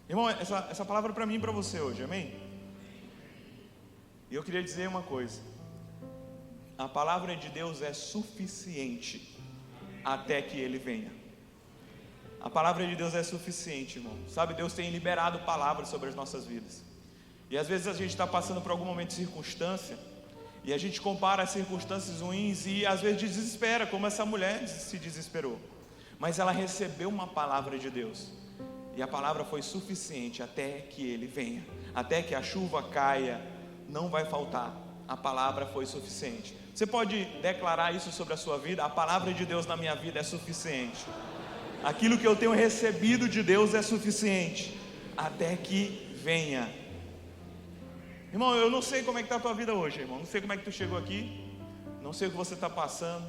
Irmão, essa palavra é para mim e para você hoje, amém? E eu queria dizer uma coisa: a palavra de Deus é suficiente até que Ele venha. A palavra de Deus é suficiente, irmão. Sabe, Deus tem liberado palavras sobre as nossas vidas. E às vezes a gente está passando por algum momento de circunstância, e a gente compara as circunstâncias ruins e às vezes desespera, como essa mulher se desesperou. Mas ela recebeu uma palavra de Deus, e a palavra foi suficiente até que Ele venha. Até que a chuva caia, não vai faltar. A palavra foi suficiente. Você pode declarar isso sobre a sua vida? A palavra de Deus na minha vida é suficiente. Aquilo que eu tenho recebido de Deus é suficiente até que venha. Irmão, eu não sei como é que está a tua vida hoje, irmão. Não sei como é que tu chegou aqui, não sei o que você está passando,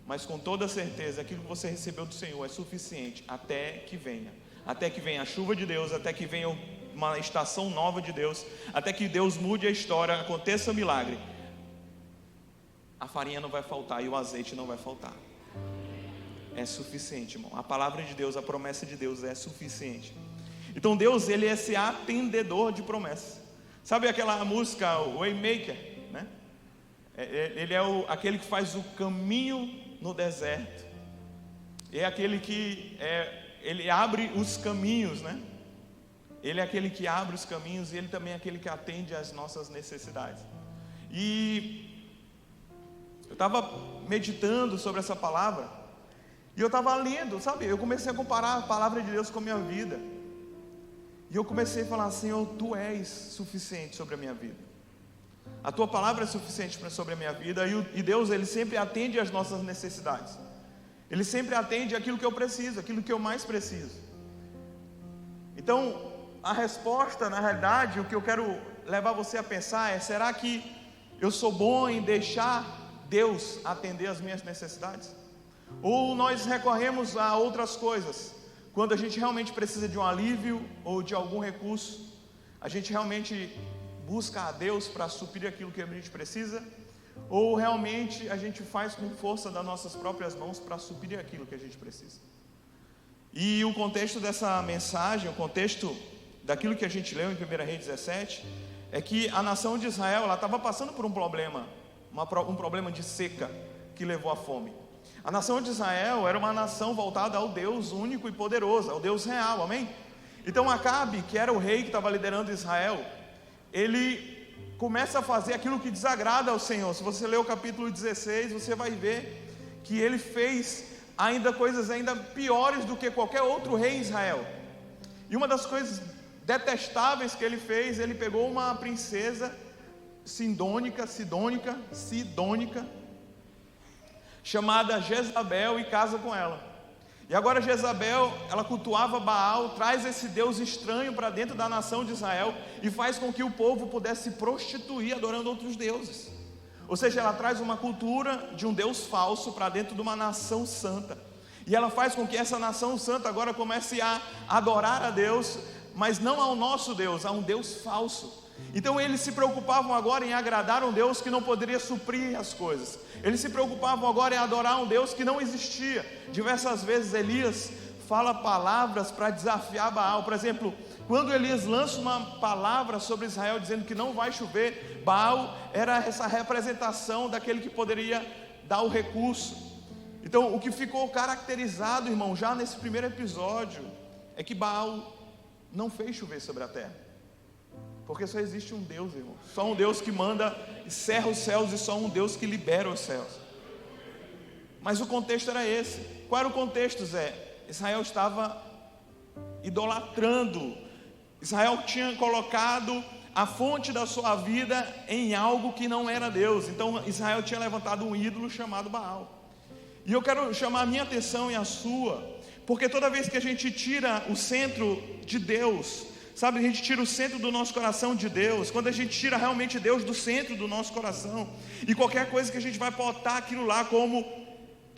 mas com toda certeza aquilo que você recebeu do Senhor é suficiente até que venha. Até que venha a chuva de Deus, até que venha uma estação nova de Deus, até que Deus mude a história, aconteça um milagre. A farinha não vai faltar e o azeite não vai faltar. É suficiente, irmão. A palavra de Deus, a promessa de Deus é suficiente. Então Deus, Ele é esse atendedor de promessas. Sabe aquela música, o Waymaker, né? Ele é aquele que faz o caminho no deserto. É aquele que Ele abre os caminhos, né? Ele é aquele que abre os caminhos, e Ele também é aquele que atende às nossas necessidades. E eu estava meditando sobre essa palavra, e eu estava lendo, sabe? Eu comecei a comparar a palavra de Deus com a minha vida, e eu comecei a falar: Senhor, Tu és suficiente sobre a minha vida. A Tua palavra é suficiente sobre a minha vida, e Deus, Ele sempre atende às nossas necessidades. Ele sempre atende aquilo que eu preciso, aquilo que eu mais preciso. Então, a resposta, na realidade, o que eu quero levar você a pensar é: será que eu sou bom em deixar Deus atender as minhas necessidades? Ou nós recorremos a outras coisas, quando a gente realmente precisa de um alívio ou de algum recurso? A gente realmente busca a Deus para suprir aquilo que a gente precisa? Ou realmente a gente faz com força das nossas próprias mãos para suprir aquilo que a gente precisa? E o contexto dessa mensagem, o contexto daquilo que a gente leu em 1 Reis 17, é que a nação de Israel, ela estava passando por um problema de seca que levou à fome. A nação de Israel era uma nação voltada ao Deus único e poderoso, ao Deus real, amém? Então Acabe, que era o rei que estava liderando Israel, ele começa a fazer aquilo que desagrada ao Senhor. Se você ler o capítulo 16, você vai ver que ele fez ainda coisas ainda piores do que qualquer outro rei em Israel. E uma das coisas detestáveis que ele fez, ele pegou uma princesa sidônica, chamada Jezabel, e casa com ela. E agora Jezabel, ela cultuava Baal, traz esse Deus estranho para dentro da nação de Israel e faz com que o povo pudesse se prostituir adorando outros deuses. Ou seja, ela traz uma cultura de um Deus falso para dentro de uma nação santa. E ela faz com que essa nação santa agora comece a adorar a Deus, mas não ao nosso Deus, a um Deus falso. Então eles se preocupavam agora em agradar um Deus que não poderia suprir as coisas. Eles se preocupavam agora em adorar um Deus que não existia. Diversas vezes Elias fala palavras para desafiar Baal. Por exemplo, quando Elias lança uma palavra sobre Israel dizendo que não vai chover, Baal era essa representação daquele que poderia dar o recurso. Então o que ficou caracterizado, irmão, já nesse primeiro episódio, é que Baal não fez chover sobre a terra. Porque só existe um Deus, irmão. Só um Deus que manda e cerra os céus, e só um Deus que libera os céus. Mas o contexto era esse. Qual era o contexto, Zé? Israel estava idolatrando. Israel tinha colocado a fonte da sua vida em algo que não era Deus. Então Israel tinha levantado um ídolo chamado Baal. E eu quero chamar a minha atenção e a sua, porque toda vez que a gente tira o centro de Deus, sabe, a gente tira o centro do nosso coração de Deus, quando a gente tira realmente Deus do centro do nosso coração, e qualquer coisa que a gente vai botar aquilo lá como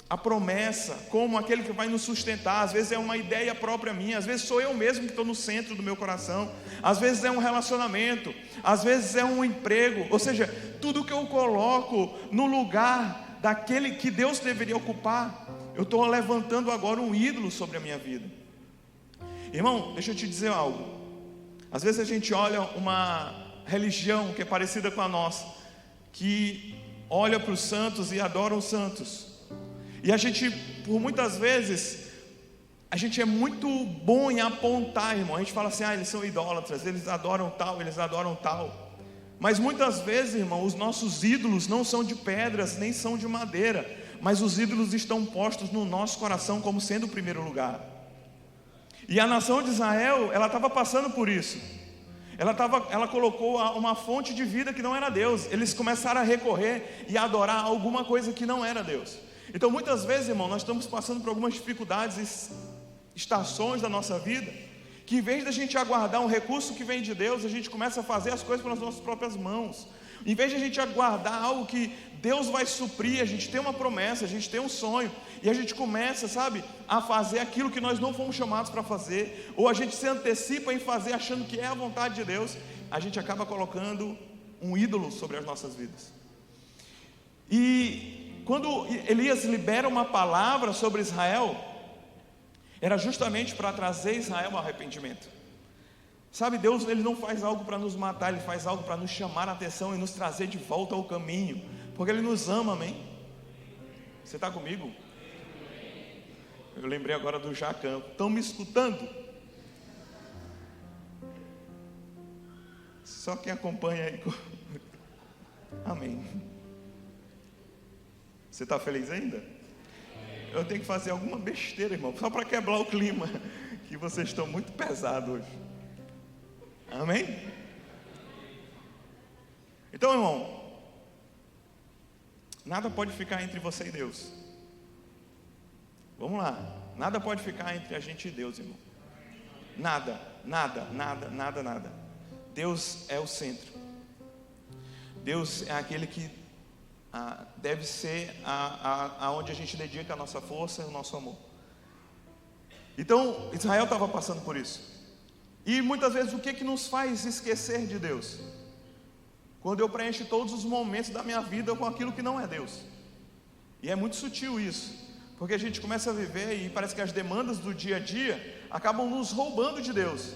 a promessa, como aquele que vai nos sustentar, às vezes é uma ideia própria minha, às vezes sou eu mesmo que estou no centro do meu coração, às vezes é um relacionamento, às vezes é um emprego, ou seja, tudo que eu coloco no lugar daquele que Deus deveria ocupar, eu estou levantando agora um ídolo sobre a minha vida. Irmão, deixa eu te dizer algo. Às vezes a gente olha uma religião que é parecida com a nossa, que olha para os santos e adora os santos, e a gente, por muitas vezes, a gente é muito bom em apontar, irmão. A gente fala assim, eles são idólatras, eles adoram tal, eles adoram tal. Mas muitas vezes, irmão, os nossos ídolos não são de pedras, nem são de madeira, mas os ídolos estão postos no nosso coração como sendo o primeiro lugar. E a nação de Israel, ela estava passando por isso. Ela colocou uma fonte de vida que não era Deus. Eles começaram a recorrer e a adorar alguma coisa que não era Deus. Então muitas vezes, irmão, nós estamos passando por algumas dificuldades, estações da nossa vida, que em vez de a gente aguardar um recurso que vem de Deus, a gente começa a fazer as coisas pelas nossas próprias mãos. Em vez de a gente aguardar algo que Deus vai suprir, a gente tem uma promessa, a gente tem um sonho, e a gente começa, sabe, a fazer aquilo que nós não fomos chamados para fazer, ou a gente se antecipa em fazer achando que é a vontade de Deus, a gente acaba colocando um ídolo sobre as nossas vidas. E quando Elias libera uma palavra sobre Israel, era justamente para trazer Israel ao arrependimento. Sabe, Deus, Ele não faz algo para nos matar, Ele faz algo para nos chamar a atenção e nos trazer de volta ao caminho, porque Ele nos ama, amém? Você está comigo? Eu lembrei agora do Jacan. Estão me escutando? Só quem acompanha aí. Amém. Você está feliz ainda? Eu tenho que fazer alguma besteira, irmão, só para quebrar o clima, que vocês estão muito pesados hoje. Amém? Então, irmão, nada pode ficar entre você e Deus. Vamos lá. Nada pode ficar entre a gente e Deus, irmão. Nada, nada, nada, nada, nada. Deus é o centro. Deus é aquele que deve ser aonde a gente dedica a nossa força e o nosso amor. Então Israel estava passando por isso. E muitas vezes o que nos faz esquecer de Deus? Quando eu preencho todos os momentos da minha vida com aquilo que não é Deus. E é muito sutil isso, porque a gente começa a viver e parece que as demandas do dia a dia acabam nos roubando de Deus.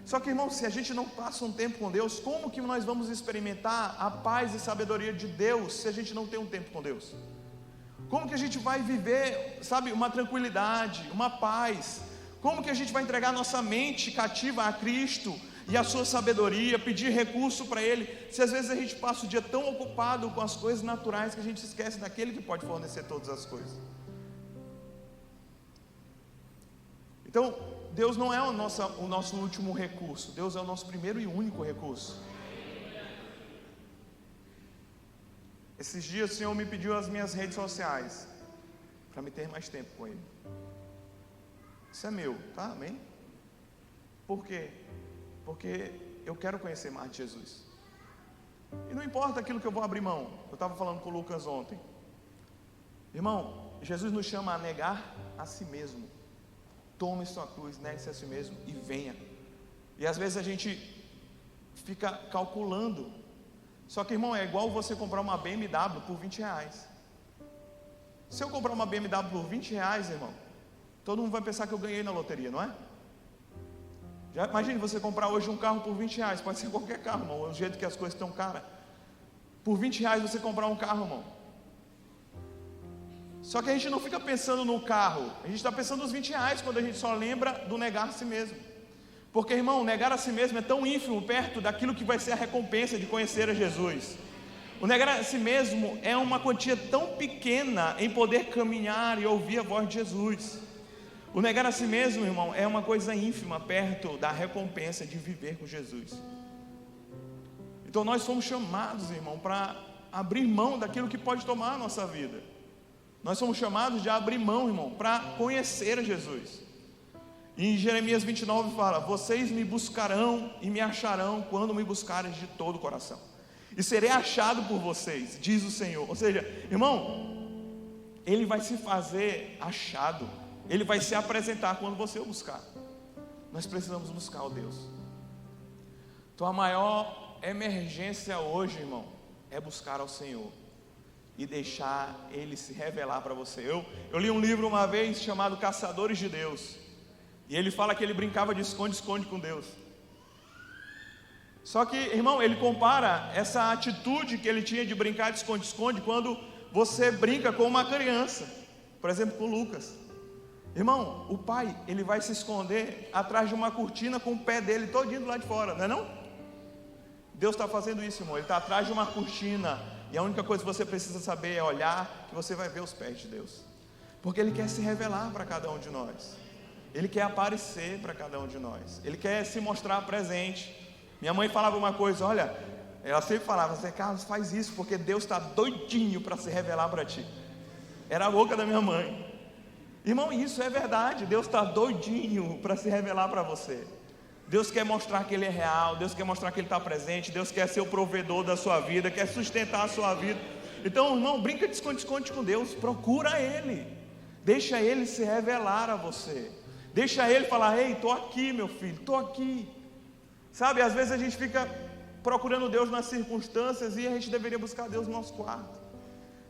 Só que, irmão, se a gente não passa um tempo com Deus, como que nós vamos experimentar a paz e sabedoria de Deus se a gente não tem um tempo com Deus? Como que a gente vai viver, sabe, uma tranquilidade, uma paz? Como que a gente vai entregar nossa mente cativa a Cristo e a sua sabedoria, pedir recurso para Ele, se às vezes a gente passa o dia tão ocupado com as coisas naturais que a gente esquece daquele que pode fornecer todas as coisas? Então, Deus não é o nosso último recurso. Deus é o nosso primeiro e único recurso. Esses dias o Senhor me pediu as minhas redes sociais para me ter mais tempo com Ele. Isso é meu, tá? Amém? Por quê? Porque eu quero conhecer mais de Jesus. E não importa aquilo que eu vou abrir mão. Eu estava falando com o Lucas ontem. Irmão, Jesus nos chama a negar a si mesmo. Tome sua cruz, negue-se a si mesmo e venha. E às vezes a gente fica calculando. Só que, irmão, é igual você comprar uma BMW por R$20. Se eu comprar uma BMW por R$20, irmão, todo mundo vai pensar que eu ganhei na loteria, não é? Já imagine você comprar hoje um carro por R$20. Pode ser qualquer carro, irmão, o jeito que as coisas estão caras. Por R$20 você comprar um carro, irmão. Só que a gente não fica pensando no carro, a gente está pensando nos R$20 quando a gente só lembra do negar a si mesmo. Porque, irmão, negar a si mesmo é tão ínfimo perto daquilo que vai ser a recompensa de conhecer a Jesus. O negar a si mesmo é uma quantia tão pequena em poder caminhar e ouvir a voz de Jesus. O negar a si mesmo, irmão, é uma coisa ínfima perto da recompensa de viver com Jesus. Então nós somos chamados, irmão, para abrir mão daquilo que pode tomar a nossa vida. Nós somos chamados de abrir mão, irmão, para conhecer a Jesus. E em Jeremias 29 fala: vocês me buscarão e me acharão quando me buscarem de todo o coração, e serei achado por vocês, diz o Senhor. Ou seja, irmão, Ele vai se fazer achado, Ele vai se apresentar quando você o buscar. Nós precisamos buscar o Deus. Então a maior emergência hoje, irmão, é buscar ao Senhor e deixar Ele se revelar para você. Eu li um livro uma vez chamado Caçadores de Deus, e ele fala que ele brincava de esconde-esconde com Deus. Só que, irmão, ele compara essa atitude que ele tinha de brincar de esconde-esconde quando você brinca com uma criança, por exemplo, com Lucas. Irmão, o pai, ele vai se esconder atrás de uma cortina com o pé dele todinho do lado de fora, não é não? Deus está fazendo isso, irmão. Ele está atrás de uma cortina, e a única coisa que você precisa saber é olhar, que você vai ver os pés de Deus, porque Ele quer se revelar para cada um de nós. Ele quer aparecer para cada um de nós. Ele quer se mostrar presente. Minha mãe falava uma coisa, olha, ela sempre falava: Zé Carlos, faz isso, porque Deus está doidinho para se revelar para ti. Era a boca da minha mãe. Irmão, isso é verdade. Deus está doidinho para se revelar para você. Deus quer mostrar que Ele é real. Deus quer mostrar que Ele está presente. Deus quer ser o provedor da sua vida, quer sustentar a sua vida. Então, irmão, brinca de esconde-esconde com Deus. Procura Ele. Deixa Ele se revelar a você. Deixa Ele falar: ei, estou aqui, meu filho, estou aqui. Sabe, às vezes a gente fica procurando Deus nas circunstâncias, e a gente deveria buscar Deus no nosso quarto.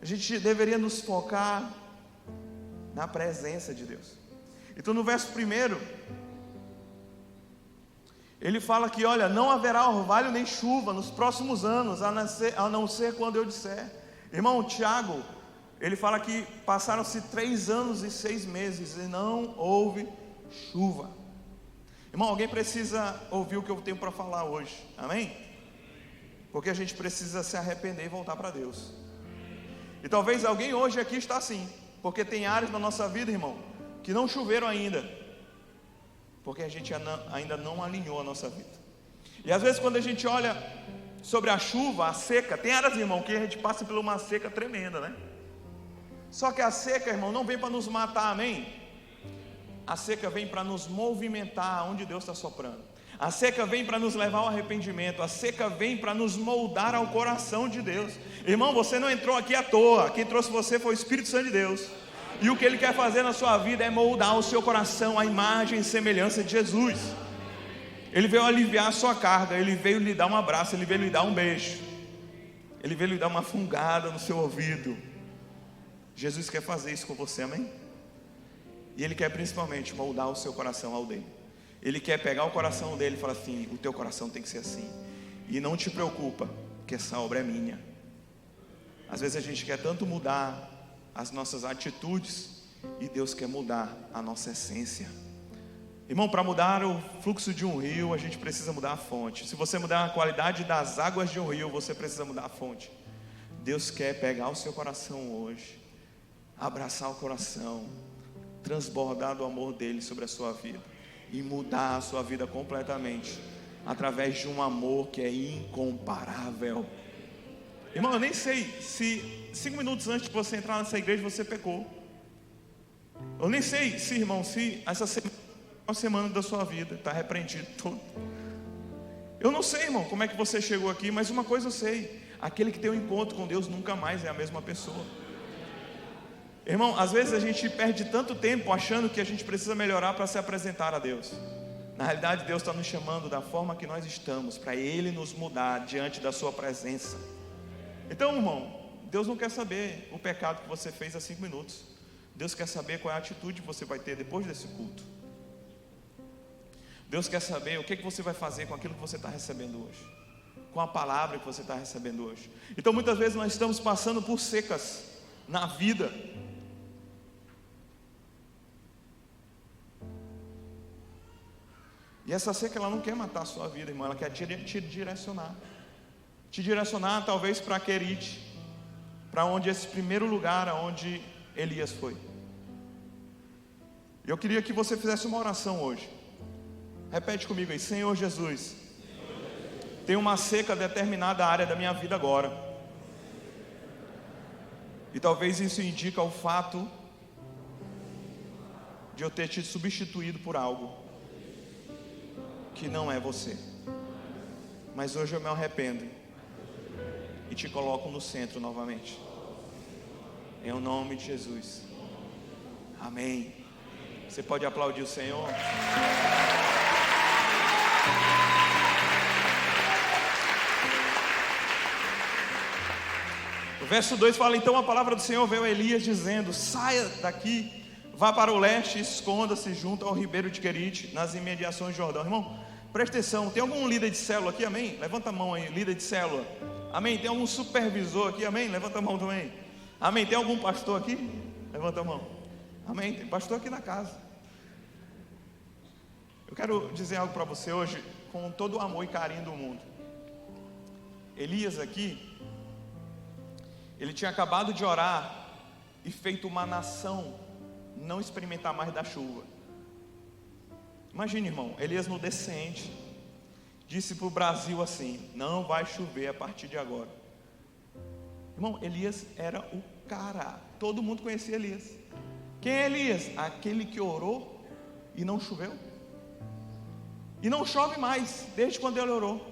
A gente deveria nos focar na presença de Deus. Então no verso 1, ele fala que, olha, não haverá orvalho nem chuva nos próximos anos, a não ser quando eu disser. Irmão, Tiago, ele fala que passaram-se 3 anos e 6 meses e não houve chuva. Irmão, alguém precisa ouvir o que eu tenho para falar hoje, amém? Porque a gente precisa se arrepender e voltar para Deus. E talvez alguém hoje aqui está assim, porque tem áreas na nossa vida, irmão, que não choveram ainda, porque a gente ainda não alinhou a nossa vida. E às vezes quando a gente olha sobre a chuva, a seca, tem áreas, irmão, que a gente passa por uma seca tremenda, né? Só que a seca, irmão, não vem para nos matar, amém? A seca vem para nos movimentar onde Deus está soprando. A seca vem para nos levar ao arrependimento. A seca vem para nos moldar ao coração de Deus. Irmão, você não entrou aqui à toa. Quem trouxe você foi o Espírito Santo de Deus. E o que Ele quer fazer na sua vida é moldar o seu coração à imagem e semelhança de Jesus. Ele veio aliviar a sua carga. Ele veio lhe dar um abraço. Ele veio lhe dar um beijo. Ele veio lhe dar uma fungada no seu ouvido. Jesus quer fazer isso com você, amém? E Ele quer principalmente moldar o seu coração ao dele. Ele quer pegar o coração dele e falar assim: o teu coração tem que ser assim. E não te preocupa, que essa obra é minha. Às vezes a gente quer tanto mudar as nossas atitudes, e Deus quer mudar a nossa essência. Irmão, para mudar o fluxo de um rio, a gente precisa mudar a fonte. Se você mudar a qualidade das águas de um rio, você precisa mudar a fonte. Deus quer pegar o seu coração hoje, abraçar o coração, transbordar do amor dele sobre a sua vida e mudar a sua vida completamente através de um amor que é incomparável. Irmão, eu nem sei se 5 minutos antes de você entrar nessa igreja você pecou. Eu nem sei se, irmão, se essa semana é uma semana da sua vida está repreendido todo. Eu não sei, irmão, como é que você chegou aqui, mas uma coisa eu sei: aquele que tem um encontro com Deus nunca mais é a mesma pessoa. Irmão, às vezes a gente perde tanto tempo achando que a gente precisa melhorar para se apresentar a Deus. Na realidade, Deus está nos chamando da forma que nós estamos, para Ele nos mudar diante da sua presença. Então, irmão, Deus não quer saber o pecado que você fez há 5 minutos. Deus quer saber qual é a atitude que você vai ter depois desse culto. Deus quer saber o que você vai fazer com aquilo que você está recebendo hoje, com a palavra que você está recebendo hoje. Então muitas vezes nós estamos passando por secas na vida. E essa seca, ela não quer matar a sua vida, irmão. Ela quer te direcionar. Te direcionar talvez para Querite, para onde esse primeiro lugar aonde Elias foi. Eu queria que você fizesse uma oração hoje. Repete comigo aí: Senhor Jesus, tem uma seca determinada área da minha vida agora. E talvez isso indica o fato de eu ter te substituído por algo que não é você. Mas hoje eu me arrependo e te coloco no centro novamente. Em o nome de Jesus. Amém. Você pode aplaudir o Senhor? O verso 2 fala: então a palavra do Senhor veio a Elias dizendo: saia daqui, vá para o leste e esconda-se junto ao ribeiro de Querite, nas imediações de Jordão. Irmão, presta atenção, tem algum líder de célula aqui, amém? Levanta a mão aí, líder de célula, amém? Tem algum supervisor aqui, amém? Levanta a mão também, amém? Tem algum pastor aqui? Levanta a mão, amém? Tem pastor aqui na casa. Eu quero dizer algo para você hoje, com todo o amor e carinho do mundo. Elias aqui, ele tinha acabado de orar e feito uma nação não experimentar mais da chuva. Imagine, irmão, Elias no descente disse para o Brasil assim: não vai chover a partir de agora. Irmão, Elias era o cara, todo mundo conhecia Elias. Quem é Elias? Aquele que orou e não choveu. E não chove mais, desde quando ele orou.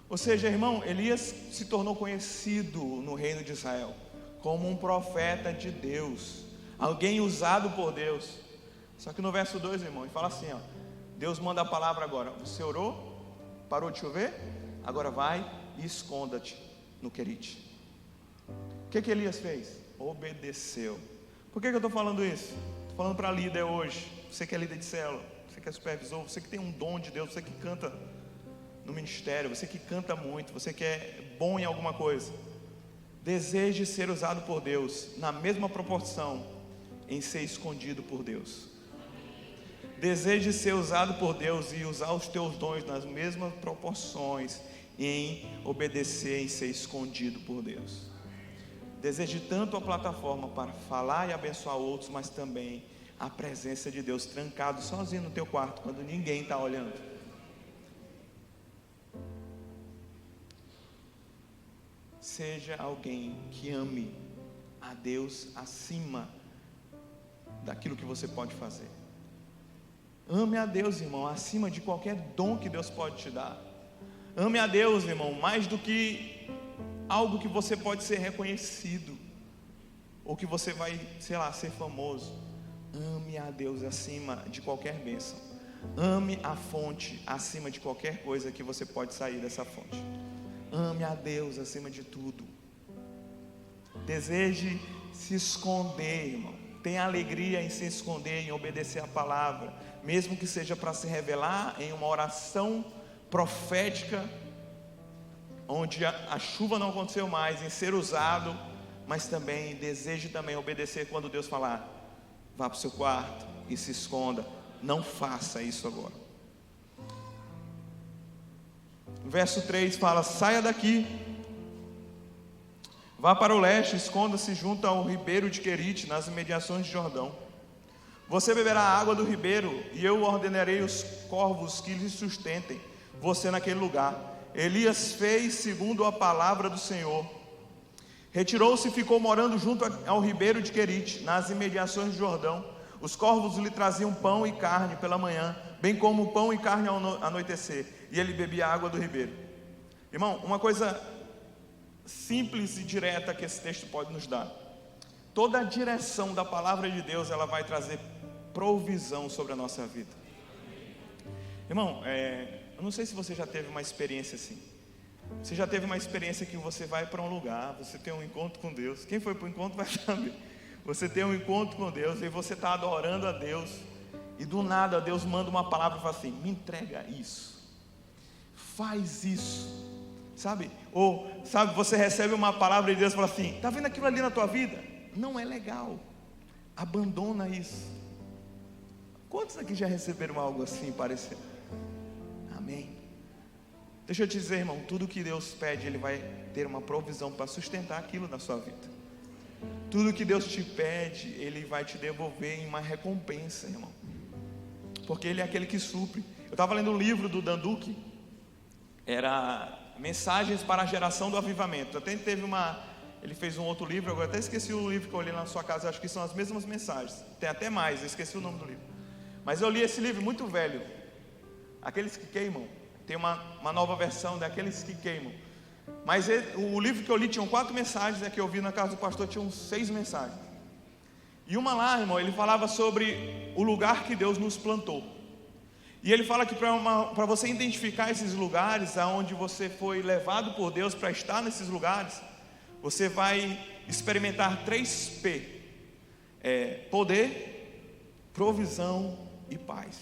Ou seja, irmão, Elias se tornou conhecido no reino de Israel como um profeta de Deus, alguém usado por Deus. Só que no verso 2, irmão, ele fala assim, ó: Deus manda a palavra agora. Você orou, parou de chover, agora vai e esconda-te no Querite. O que Elias fez? Obedeceu. Por que eu estou falando isso? Estou falando para líder hoje. Você que é líder de célula, você que é supervisor, você que tem um dom de Deus, você que canta no ministério, você que canta muito, você que é bom em alguma coisa, deseje ser usado por Deus na mesma proporção em ser escondido por Deus. Deseje ser usado por Deus e usar os teus dons nas mesmas proporções em obedecer e ser escondido por Deus. Deseje tanto a plataforma para falar e abençoar outros, mas também a presença de Deus, trancado sozinho no teu quarto, quando ninguém está olhando. Seja alguém que ame a Deus acima daquilo que você pode fazer. Ame a Deus, irmão, acima de qualquer dom que Deus pode te dar. Ame a Deus, irmão, mais do que algo que você pode ser reconhecido, ou que você vai, sei lá, ser famoso. Ame a Deus acima de qualquer bênção. Ame a fonte acima de qualquer coisa que você pode sair dessa fonte. Ame a Deus acima de tudo. Deseje se esconder, irmão. Tenha alegria em se esconder, em obedecer a palavra, mesmo que seja para se revelar em uma oração profética, onde a chuva não aconteceu mais, em ser usado, mas também deseje também obedecer quando Deus falar: vá para o seu quarto e se esconda. Não faça isso agora. Verso 3 fala: saia daqui, vá para o leste, esconda-se junto ao ribeiro de Querite, nas imediações de Jordão. Você beberá a água do ribeiro, e eu ordenarei os corvos que lhe sustentem você naquele lugar. Elias fez segundo a palavra do Senhor. Retirou-se e ficou morando junto ao ribeiro de Querite, nas imediações de Jordão. Os corvos lhe traziam pão e carne pela manhã, bem como pão e carne ao anoitecer, e ele bebia a água do ribeiro. Irmão, uma coisa simples e direta que esse texto pode nos dar: toda a direção da palavra de Deus, ela vai trazer provisão sobre a nossa vida. Irmão, eu não sei se você já teve uma experiência assim. Você já teve uma experiência que você vai para um lugar, você tem um encontro com Deus. Quem foi para o encontro vai saber. Você tem um encontro com Deus e você está adorando a Deus, e do nada Deus manda uma palavra e fala assim: me entrega isso, faz isso, sabe? Ou sabe, você recebe uma palavra de Deus e fala assim: está vendo aquilo ali na tua vida? Não é legal, abandona isso. Quantos aqui já receberam algo assim parecido? Amém. Deixa eu te dizer, irmão, tudo que Deus pede, Ele vai ter uma provisão para sustentar aquilo na sua vida. Tudo que Deus te pede, Ele vai te devolver em uma recompensa, irmão. porque Ele é aquele que supre. Eu estava lendo um livro do Dan Duque, era Mensagens para a Geração do Avivamento. Até ele fez um outro livro, agora até esqueci o livro que eu li na sua casa, acho que são as mesmas mensagens, tem até mais, eu esqueci o nome do livro. Mas eu li esse livro muito velho, Aqueles que Queimam. Tem uma nova versão daqueles que queimam. Mas o livro que eu li tinha 4 mensagens, que eu vi na casa do pastor tinham 6 mensagens. E uma lá, irmão, ele falava sobre o lugar que Deus nos plantou. E ele fala que para você identificar esses lugares aonde você foi levado por Deus para estar nesses lugares, você vai experimentar 3 P: poder, provisão e paz.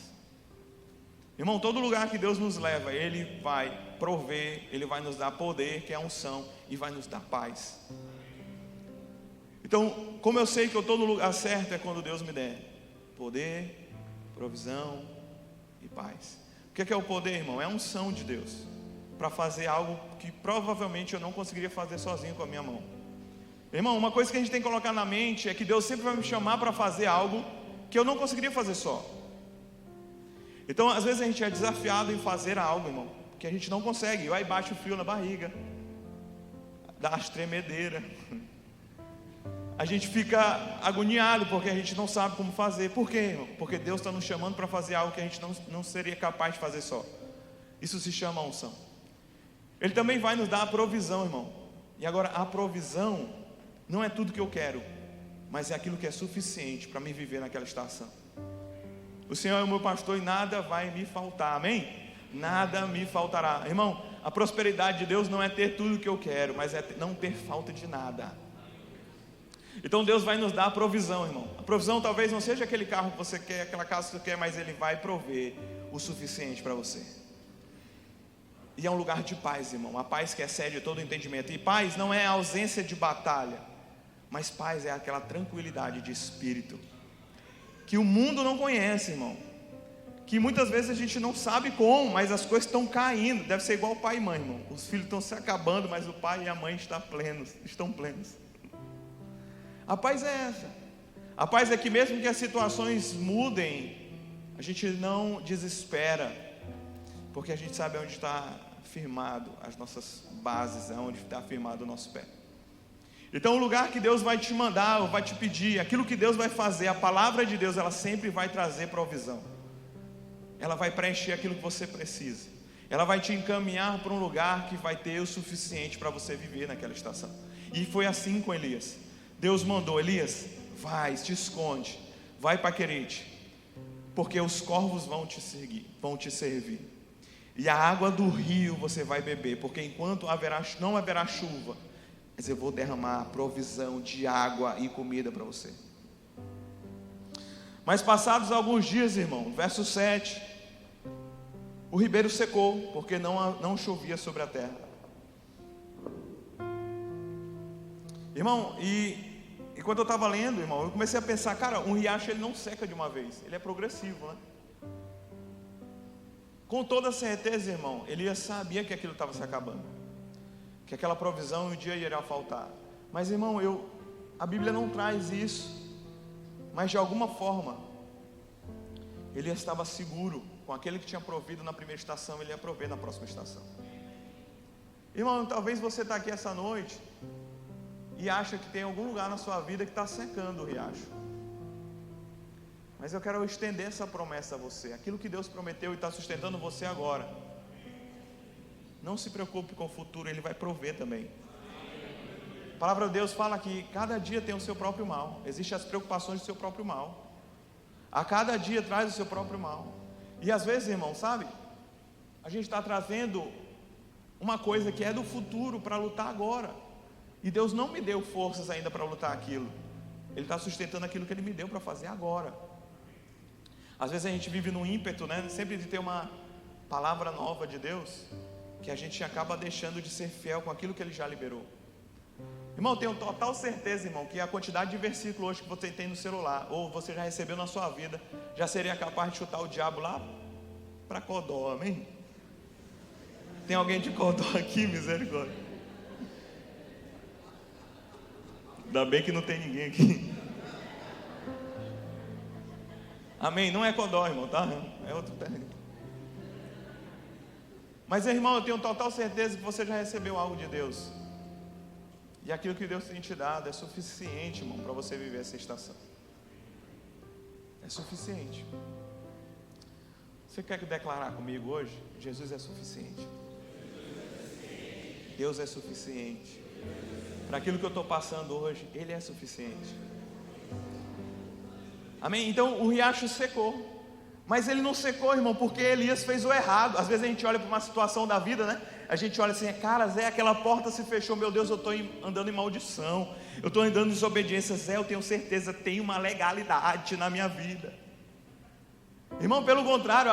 Irmão, todo lugar que Deus nos leva, Ele vai prover, Ele vai nos dar poder, que é a unção, e vai nos dar paz. Então, como eu sei que eu estou no lugar certo, é quando Deus me der poder, provisão e paz. O que é o poder, irmão? É a unção de Deus para fazer algo que provavelmente eu não conseguiria fazer sozinho com a minha mão. Irmão, uma coisa que a gente tem que colocar na mente é que Deus sempre vai me chamar para fazer algo que eu não conseguiria fazer só. Então, às vezes a gente é desafiado em fazer algo, irmão, que a gente não consegue. Aí bate o frio na barriga, dá as tremedeiras. A gente fica agoniado porque a gente não sabe como fazer. Por quê, irmão? Porque Deus está nos chamando para fazer algo que a gente não seria capaz de fazer só. Isso se chama unção. Ele também vai nos dar a provisão, irmão. E agora, a provisão não é tudo que eu quero, mas é aquilo que é suficiente para me viver naquela estação. O Senhor é o meu pastor e nada vai me faltar, amém? Nada me faltará. Irmão, a prosperidade de Deus não é ter tudo que eu quero, mas é não ter falta de nada. Então Deus vai nos dar a provisão, irmão. A provisão talvez não seja aquele carro que você quer, aquela casa que você quer, mas Ele vai prover o suficiente para você. E é um lugar de paz, irmão. A paz que excede todo entendimento. E paz não é a ausência de batalha, mas paz é aquela tranquilidade de espírito que o mundo não conhece, irmão. Que muitas vezes a gente não sabe como, mas as coisas estão caindo. Deve ser igual o pai e mãe, irmão. Os filhos estão se acabando, mas o pai e a mãe estão plenos. A paz é essa. A paz é que mesmo que as situações mudem, a gente não desespera, porque a gente sabe onde está firmado as nossas bases, onde está firmado o nosso pé. Então o lugar que Deus vai te mandar, ou vai te pedir, aquilo que Deus vai fazer, a palavra de Deus, ela sempre vai trazer provisão. Ela vai preencher aquilo que você precisa. Ela vai te encaminhar para um lugar que vai ter o suficiente para você viver naquela estação. E foi assim com Elias. Deus mandou: Elias, vai, te esconde, vai para Querite, porque os corvos vão te servir. E a água do rio você vai beber, porque enquanto não haverá chuva, mas eu vou derramar provisão de água e comida para você. Mas passados alguns dias, irmão, verso 7, o ribeiro secou, porque não chovia sobre a terra. Irmão, e quando eu estava lendo, irmão, eu comecei a pensar, cara, um riacho ele não seca de uma vez, ele é progressivo, né? Com toda certeza, irmão, Elias sabia que aquilo estava se acabando, que aquela provisão um dia iria faltar. Mas, irmão, a Bíblia não traz isso, mas de alguma forma Elias estava seguro, com aquele que tinha provido na primeira estação, ele ia prover na próxima estação. Irmão, talvez você está aqui essa noite e acha que tem algum lugar na sua vida que está secando o riacho. Mas eu quero estender essa promessa a você. Aquilo que Deus prometeu e está sustentando você agora, não se preocupe com o futuro, Ele vai prover também. A palavra de Deus fala que cada dia tem o seu próprio mal. Existem as preocupações do seu próprio mal. A cada dia traz o seu próprio mal. E às vezes, irmão, sabe, a gente está trazendo uma coisa que é do futuro para lutar agora. E Deus não me deu forças ainda para lutar aquilo. Ele está sustentando aquilo que Ele me deu para fazer agora. Às vezes a gente vive num ímpeto, né? Sempre de ter uma palavra nova de Deus, que a gente acaba deixando de ser fiel com aquilo que Ele já liberou. Irmão, eu tenho total certeza, irmão, que a quantidade de versículos hoje que você tem no celular, ou você já recebeu na sua vida, já seria capaz de chutar o diabo lá para Codó, amém? Tem alguém de Codó aqui, misericórdia? Ainda bem que não tem ninguém aqui. Amém? Não é Codó, irmão, tá? É outro terreno. Mas, irmão, eu tenho total certeza que você já recebeu algo de Deus. E aquilo que Deus tem te dado é suficiente, irmão, para você viver essa estação. É suficiente. Você quer declarar comigo hoje? Jesus é suficiente. Deus é suficiente. Para aquilo que eu estou passando hoje, Ele é suficiente. Amém? Então o riacho secou. Mas ele não secou, irmão, porque Elias fez o errado. Às vezes a gente olha para uma situação da vida, né? A gente olha assim, cara, Zé, aquela porta se fechou, meu Deus, eu estou andando em maldição, eu estou andando em desobediência. Zé, eu tenho certeza, tem uma legalidade na minha vida. Irmão, pelo contrário,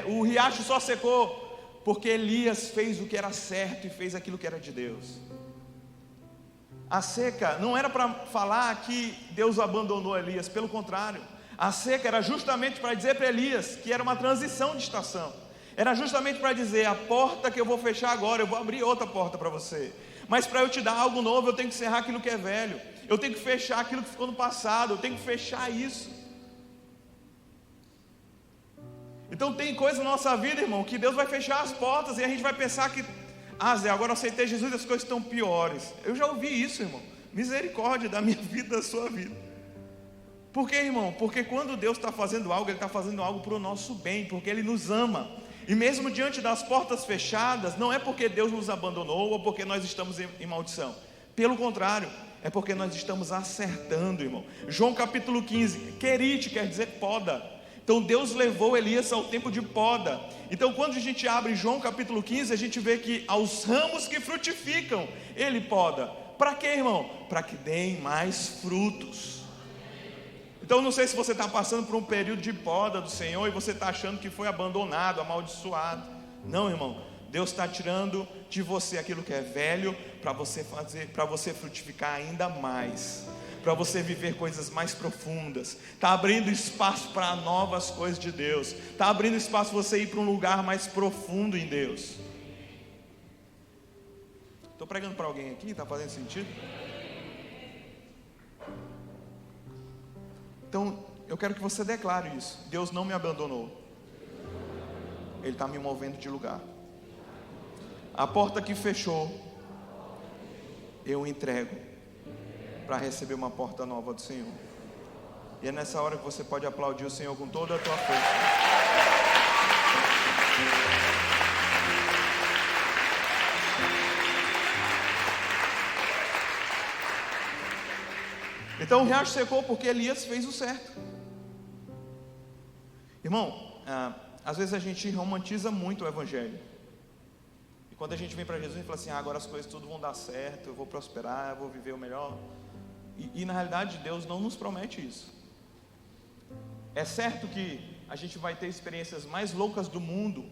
o riacho só secou porque Elias fez o que era certo e fez aquilo que era de Deus. A seca não era para falar que Deus abandonou Elias, pelo contrário. A seca era justamente para dizer para Elias que era uma transição de estação. Era justamente para dizer, a porta que eu vou fechar agora, eu vou abrir outra porta para você. Mas para eu te dar algo novo, eu tenho que encerrar aquilo que é velho. Eu tenho que fechar aquilo que ficou no passado, eu tenho que fechar isso. Então tem coisa na nossa vida, irmão, que Deus vai fechar as portas e a gente vai pensar que, Zé, agora eu aceitei Jesus e as coisas estão piores. Eu já ouvi isso, irmão. Misericórdia da minha vida, da sua vida. Por quê, irmão? Porque quando Deus está fazendo algo, Ele está fazendo algo para o nosso bem, porque Ele nos ama. E mesmo diante das portas fechadas, não é porque Deus nos abandonou ou porque nós estamos em maldição. Pelo contrário, é porque nós estamos acertando, irmão. João capítulo 15, querite quer dizer poda. Então Deus levou Elias ao tempo de poda. Então quando a gente abre João capítulo 15, a gente vê que aos ramos que frutificam, Ele poda. Para quê, irmão? Para que deem mais frutos. Então não sei se você está passando por um período de poda do Senhor e você está achando que foi abandonado, amaldiçoado. Não, irmão, Deus está tirando de você aquilo que é velho para você frutificar ainda mais, para você viver coisas mais profundas. Está abrindo espaço para novas coisas de Deus. Está abrindo espaço para você ir para um lugar mais profundo em Deus. Estou pregando para alguém aqui, está fazendo sentido? Então, eu quero que você declare isso. Deus não me abandonou. Ele está me movendo de lugar. A porta que fechou, eu entrego para receber uma porta nova do Senhor. E é nessa hora que você pode aplaudir o Senhor com toda a tua força. Então o riacho secou porque Elias fez o certo. Irmão, às vezes a gente romantiza muito o Evangelho. E quando a gente vem para Jesus, a gente fala assim, agora as coisas tudo vão dar certo, eu vou prosperar, eu vou viver o melhor. E na realidade Deus não nos promete isso. É certo que a gente vai ter experiências mais loucas do mundo,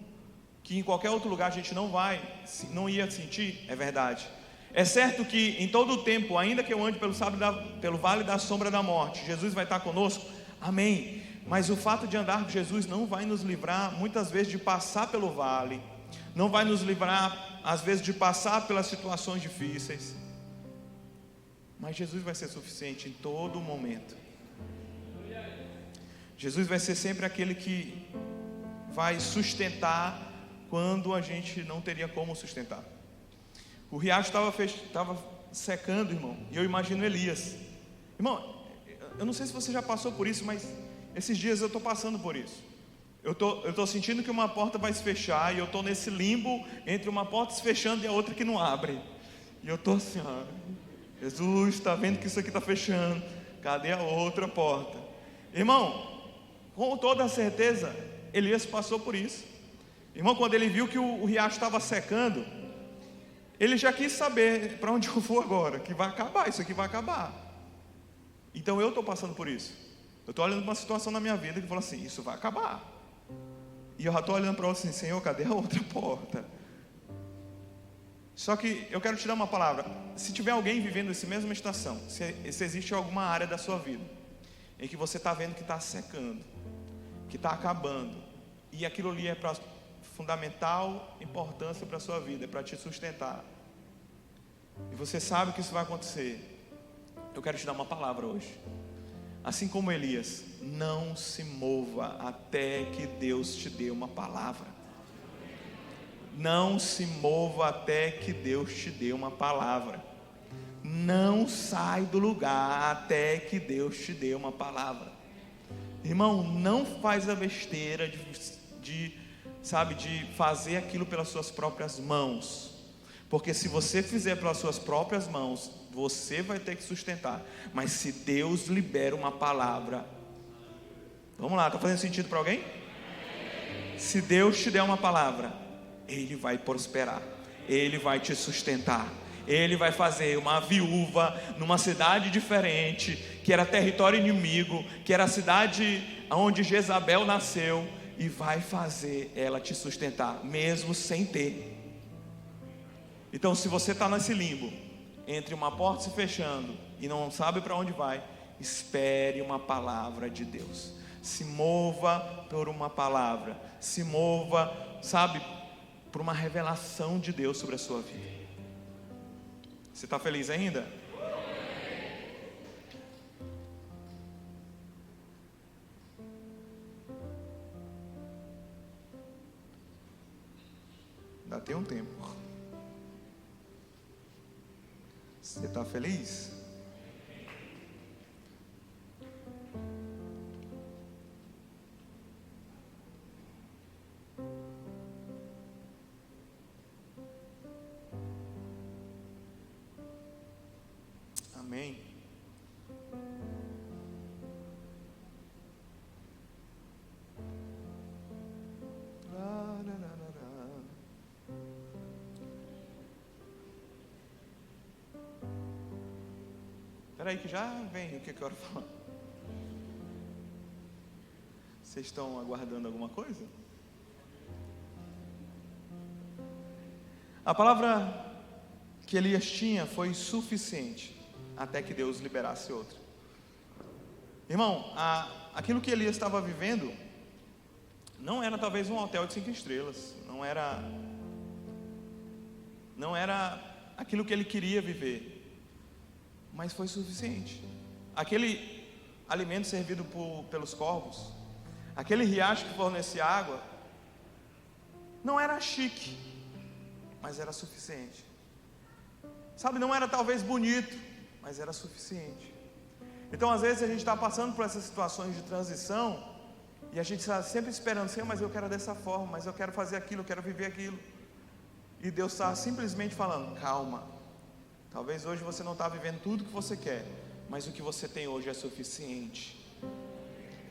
que em qualquer outro lugar a gente não ia sentir, é verdade. É certo que em todo o tempo, ainda que eu ande pelo vale da sombra da morte, Jesus vai estar conosco, amém. Mas o fato de andar com Jesus não vai nos livrar muitas vezes de passar pelo vale, não vai nos livrar às vezes de passar pelas situações difíceis, mas Jesus vai ser suficiente em todo momento. Jesus vai ser sempre aquele que vai sustentar quando a gente não teria como sustentar. O riacho estava secando, irmão, e eu imagino Elias. Irmão, eu não sei se você já passou por isso, mas esses dias eu estou passando por isso. Eu estou sentindo que uma porta vai se fechar, e eu estou nesse limbo entre uma porta se fechando e a outra que não abre. E eu estou assim, Jesus, está vendo que isso aqui está fechando, cadê a outra porta? Irmão, com toda certeza, Elias passou por isso. Irmão, quando ele viu que o riacho estava secando, ele já quis saber para onde eu vou agora, que vai acabar, isso aqui vai acabar. Então eu estou passando por isso. Eu estou olhando para uma situação na minha vida que fala assim, isso vai acabar. E eu já estou olhando para você assim, Senhor, cadê a outra porta? Só que eu quero te dar uma palavra. Se tiver alguém vivendo essa mesma estação, se existe alguma área da sua vida em que você está vendo que está secando, que está acabando, e aquilo ali é para fundamental importância para a sua vida, é para te sustentar, e você sabe que isso vai acontecer, eu quero te dar uma palavra hoje. assim como Elias, não se mova até que Deus te dê uma palavra. Não se mova até que Deus te dê uma palavra. Não sai do lugar até que Deus te dê uma palavra. Irmão, não faz a besteira de fazer aquilo pelas suas próprias mãos. Porque se você fizer pelas suas próprias mãos, você vai ter que sustentar. Mas se Deus libera uma palavra, vamos lá, está fazendo sentido para alguém? Se Deus te der uma palavra, Ele vai prosperar, Ele vai te sustentar. Ele vai fazer uma viúva numa cidade diferente, que era território inimigo, que era a cidade onde Jezabel nasceu, e vai fazer ela te sustentar, mesmo sem ter. Então, se você está nesse limbo, entre uma porta se fechando e não sabe para onde vai, espere uma palavra de Deus. Se mova por uma palavra, se mova, por uma revelação de Deus sobre a sua vida. Você está feliz ainda? Ainda tem um tempo. Você está feliz? Amém. Espera aí que já vem o que eu quero falar. Vocês estão aguardando alguma coisa? A palavra que Elias tinha foi suficiente até que Deus liberasse outra. Irmão, aquilo que Elias estava vivendo não era talvez um hotel de 5 estrelas, não era aquilo que ele queria viver, mas foi suficiente. Aquele alimento servido pelos corvos, aquele riacho que fornecia água, não era chique, mas era suficiente. Não era talvez bonito, mas era suficiente. Então às vezes a gente está passando por essas situações de transição, e a gente está sempre esperando, Senhor, mas eu quero dessa forma, mas eu quero fazer aquilo, eu quero viver aquilo. E Deus está simplesmente falando, calma. Talvez hoje você não está vivendo tudo que você quer, mas o que você tem hoje é suficiente.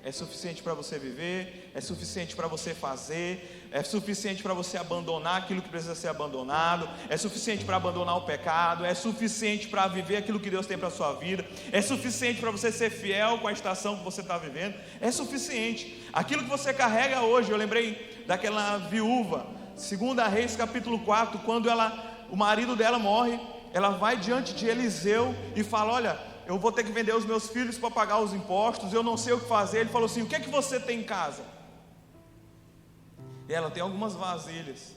É suficiente para você viver, é suficiente para você fazer, é suficiente para você abandonar aquilo que precisa ser abandonado, é suficiente para abandonar o pecado, é suficiente para viver aquilo que Deus tem para a sua vida, é suficiente para você ser fiel com a estação que você está vivendo, é suficiente. Aquilo que você carrega hoje, eu lembrei daquela viúva, 2 Reis capítulo 4, quando o marido dela morre, ela vai diante de Eliseu e fala, olha, eu vou ter que vender os meus filhos para pagar os impostos, eu não sei o que fazer. Ele falou assim, o que é que você tem em casa? E ela tem algumas vasilhas.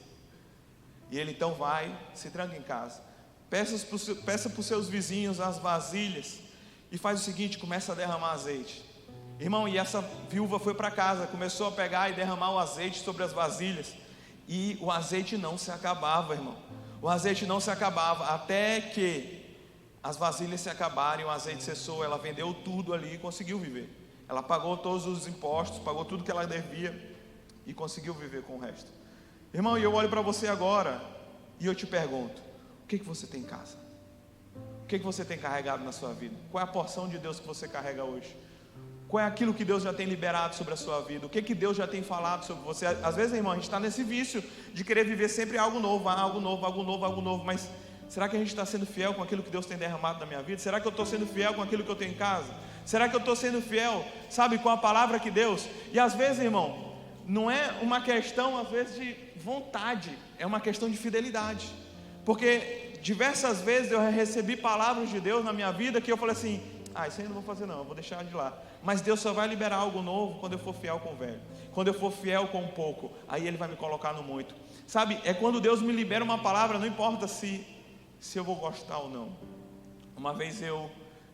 E ele então vai, se tranca em casa, peça para os seus vizinhos as vasilhas, e faz o seguinte, começa a derramar azeite. Irmão, e essa viúva foi para casa, começou a pegar e derramar o azeite sobre as vasilhas, e o azeite não se acabava, irmão. O azeite não se acabava, até que as vasilhas se acabaram, o azeite cessou. Ela vendeu tudo ali e conseguiu viver. Ela pagou todos os impostos, pagou tudo que ela devia e conseguiu viver com o resto. Irmão, e eu olho para você agora e eu te pergunto, o que você tem em casa? O que você tem carregado na sua vida? Qual é a porção de Deus que você carrega hoje? Qual é aquilo que Deus já tem liberado sobre a sua vida? O que Deus já tem falado sobre você? Às vezes, irmão, a gente está nesse vício de querer viver sempre algo novo, algo novo, algo novo, algo novo, mas será que a gente está sendo fiel com aquilo que Deus tem derramado na minha vida? Será que eu estou sendo fiel com aquilo que eu tenho em casa? Será que eu estou sendo fiel, com a palavra que Deus... E às vezes, irmão, não é uma questão, às vezes, de vontade, é uma questão de fidelidade. Porque diversas vezes eu recebi palavras de Deus na minha vida que eu falei assim, isso aí eu não vou fazer não, eu vou deixar de lá. Mas Deus só vai liberar algo novo quando eu for fiel com o velho. Quando eu for fiel com o pouco, aí Ele vai me colocar no muito. É quando Deus me libera uma palavra, não importa se eu vou gostar ou não. Uma vez eu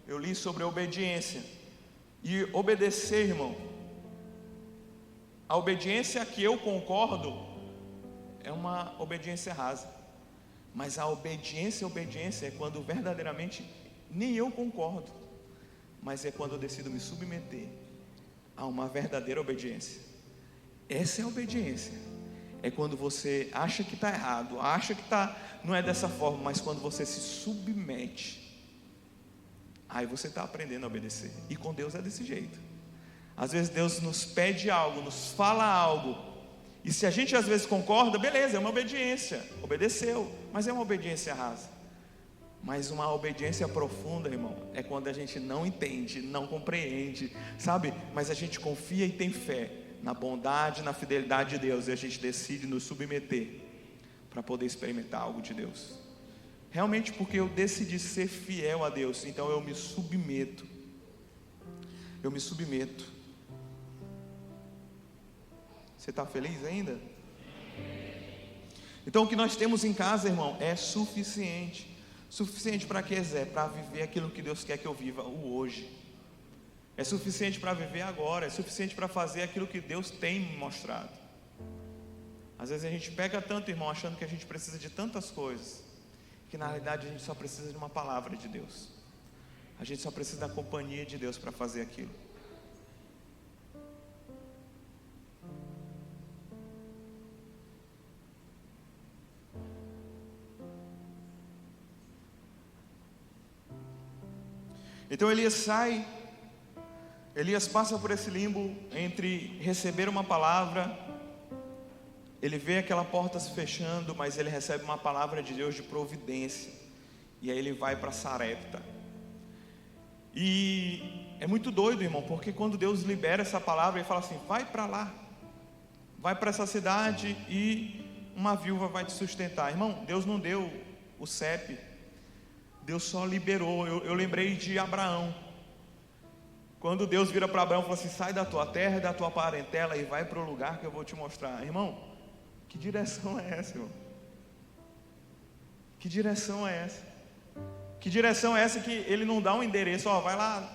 li sobre a obediência, E obedecer, irmão, a obediência que eu concordo é uma obediência rasa. Mas a obediência é quando verdadeiramente nem eu concordo, mas é quando eu decido me submeter a uma verdadeira obediência. Essa é a obediência. É quando você acha que está errado, acha que não é dessa forma, mas quando você se submete, aí você está aprendendo a obedecer. E com Deus é desse jeito. Às vezes Deus nos pede algo, nos fala algo, e se a gente às vezes concorda, beleza, é uma obediência, obedeceu, mas é uma obediência rasa. Mas uma obediência profunda, irmão, é quando a gente não entende, não compreende, sabe? Mas a gente confia e tem fé na bondade, na fidelidade de Deus, e a gente decide nos submeter para poder experimentar algo de Deus. Realmente porque eu decidi ser fiel a Deus, então eu me submeto. Eu me submeto. Você está feliz ainda? Então o que nós temos em casa, irmão, é suficiente. Suficiente para quê, Zé? Para viver aquilo que Deus quer que eu viva, o hoje. É suficiente para viver agora. É suficiente para fazer aquilo que Deus tem me mostrado. Às vezes a gente pega tanto, irmão, achando que a gente precisa de tantas coisas, que na realidade a gente só precisa de uma palavra de Deus. A gente só precisa da companhia de Deus para fazer aquilo. Então Elias passa por esse limbo entre receber uma palavra, ele vê aquela porta se fechando, mas ele recebe uma palavra de Deus de providência, e aí ele vai para Sarepta. E é muito doido, irmão, porque quando Deus libera essa palavra, ele fala assim: vai para lá, vai para essa cidade e uma viúva vai te sustentar. Irmão, Deus não deu o CEP, Deus só liberou. Eu lembrei de Abraão. Quando Deus vira para Abraão e fala assim: sai da tua terra e da tua parentela e vai para o lugar que eu vou te mostrar. Irmão, que direção é essa, irmão? Que direção é essa? Que direção é essa que ele não dá um endereço, ó, vai lá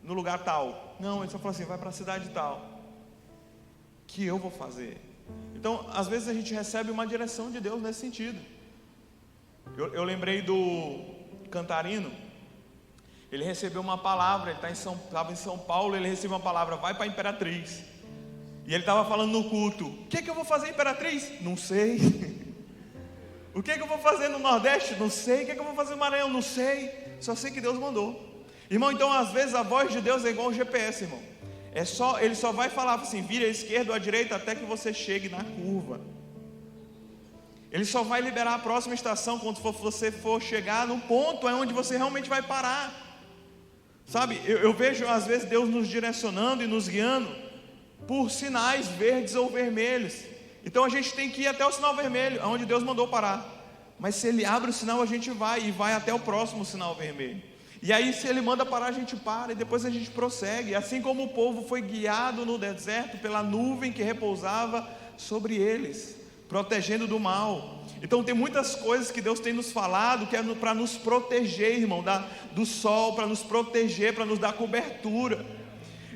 no lugar tal. Não, ele só fala assim: vai para a cidade tal. Que eu vou fazer. Então, às vezes a gente recebe uma direção de Deus nesse sentido. Eu lembrei do Cantarino. Ele recebeu uma palavra, ele estava em São Paulo, ele recebeu uma palavra: vai para a Imperatriz. E ele estava falando no culto: o que eu vou fazer, Imperatriz? Não sei. O que eu vou fazer no Nordeste? Não sei. O que eu vou fazer no Maranhão? Não sei. Só sei que Deus mandou. Irmão, então às vezes a voz de Deus é igual ao GPS, irmão. Ele só vai falar assim: vira à esquerda ou à direita até que você chegue na curva. Ele só vai liberar a próxima estação quando você for chegar no ponto onde você realmente vai parar. Sabe, eu vejo às vezes Deus nos direcionando e nos guiando por sinais verdes ou vermelhos. Então a gente tem que ir até o sinal vermelho, onde Deus mandou parar. Mas se Ele abre o sinal, a gente vai e vai até o próximo sinal vermelho. E aí se Ele manda parar, a gente para e depois a gente prossegue. Assim como o povo foi guiado no deserto pela nuvem que repousava sobre eles, protegendo do mal. Então tem muitas coisas que Deus tem nos falado, que é para nos proteger, irmão, do sol, para nos proteger, para nos dar cobertura.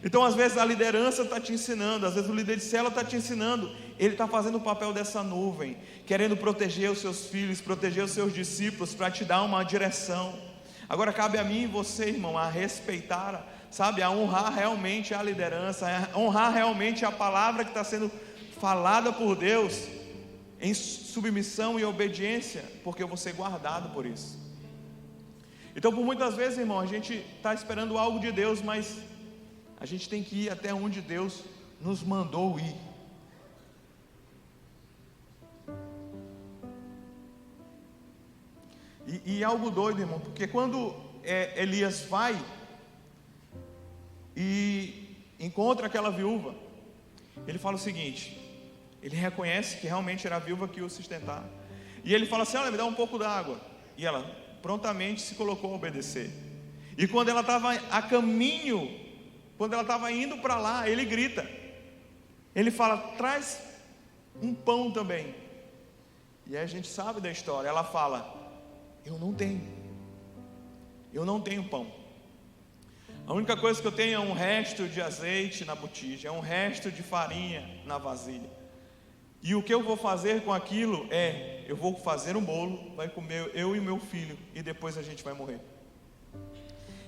Então às vezes a liderança está te ensinando, às vezes o líder de célula está te ensinando. Ele está fazendo o papel dessa nuvem, querendo proteger os seus filhos, proteger os seus discípulos, para te dar uma direção. Agora cabe a mim e você, irmão, a respeitar, sabe, a honrar realmente a liderança, a honrar realmente a palavra que está sendo falada por Deus, em submissão e obediência, porque eu vou ser guardado por isso. Então por muitas vezes, irmão, a gente está esperando algo de Deus, mas a gente tem que ir até onde Deus nos mandou ir. E algo doido, irmão, porque quando Elias vai e encontra aquela viúva, ele fala o seguinte: ele reconhece que realmente era a viúva que o sustentava. E ele fala assim: olha, me dá um pouco d'água. E ela prontamente se colocou a obedecer. E quando ela estava a caminho, quando ela estava indo para lá, ele grita. Ele fala: traz um pão também. E aí a gente sabe da história. Ela fala: eu não tenho pão. A única coisa que eu tenho é um resto de azeite na botija, é um resto de farinha na vasilha. E o que eu vou fazer com aquilo é, eu vou fazer um bolo, vai comer eu e meu filho, e depois a gente vai morrer.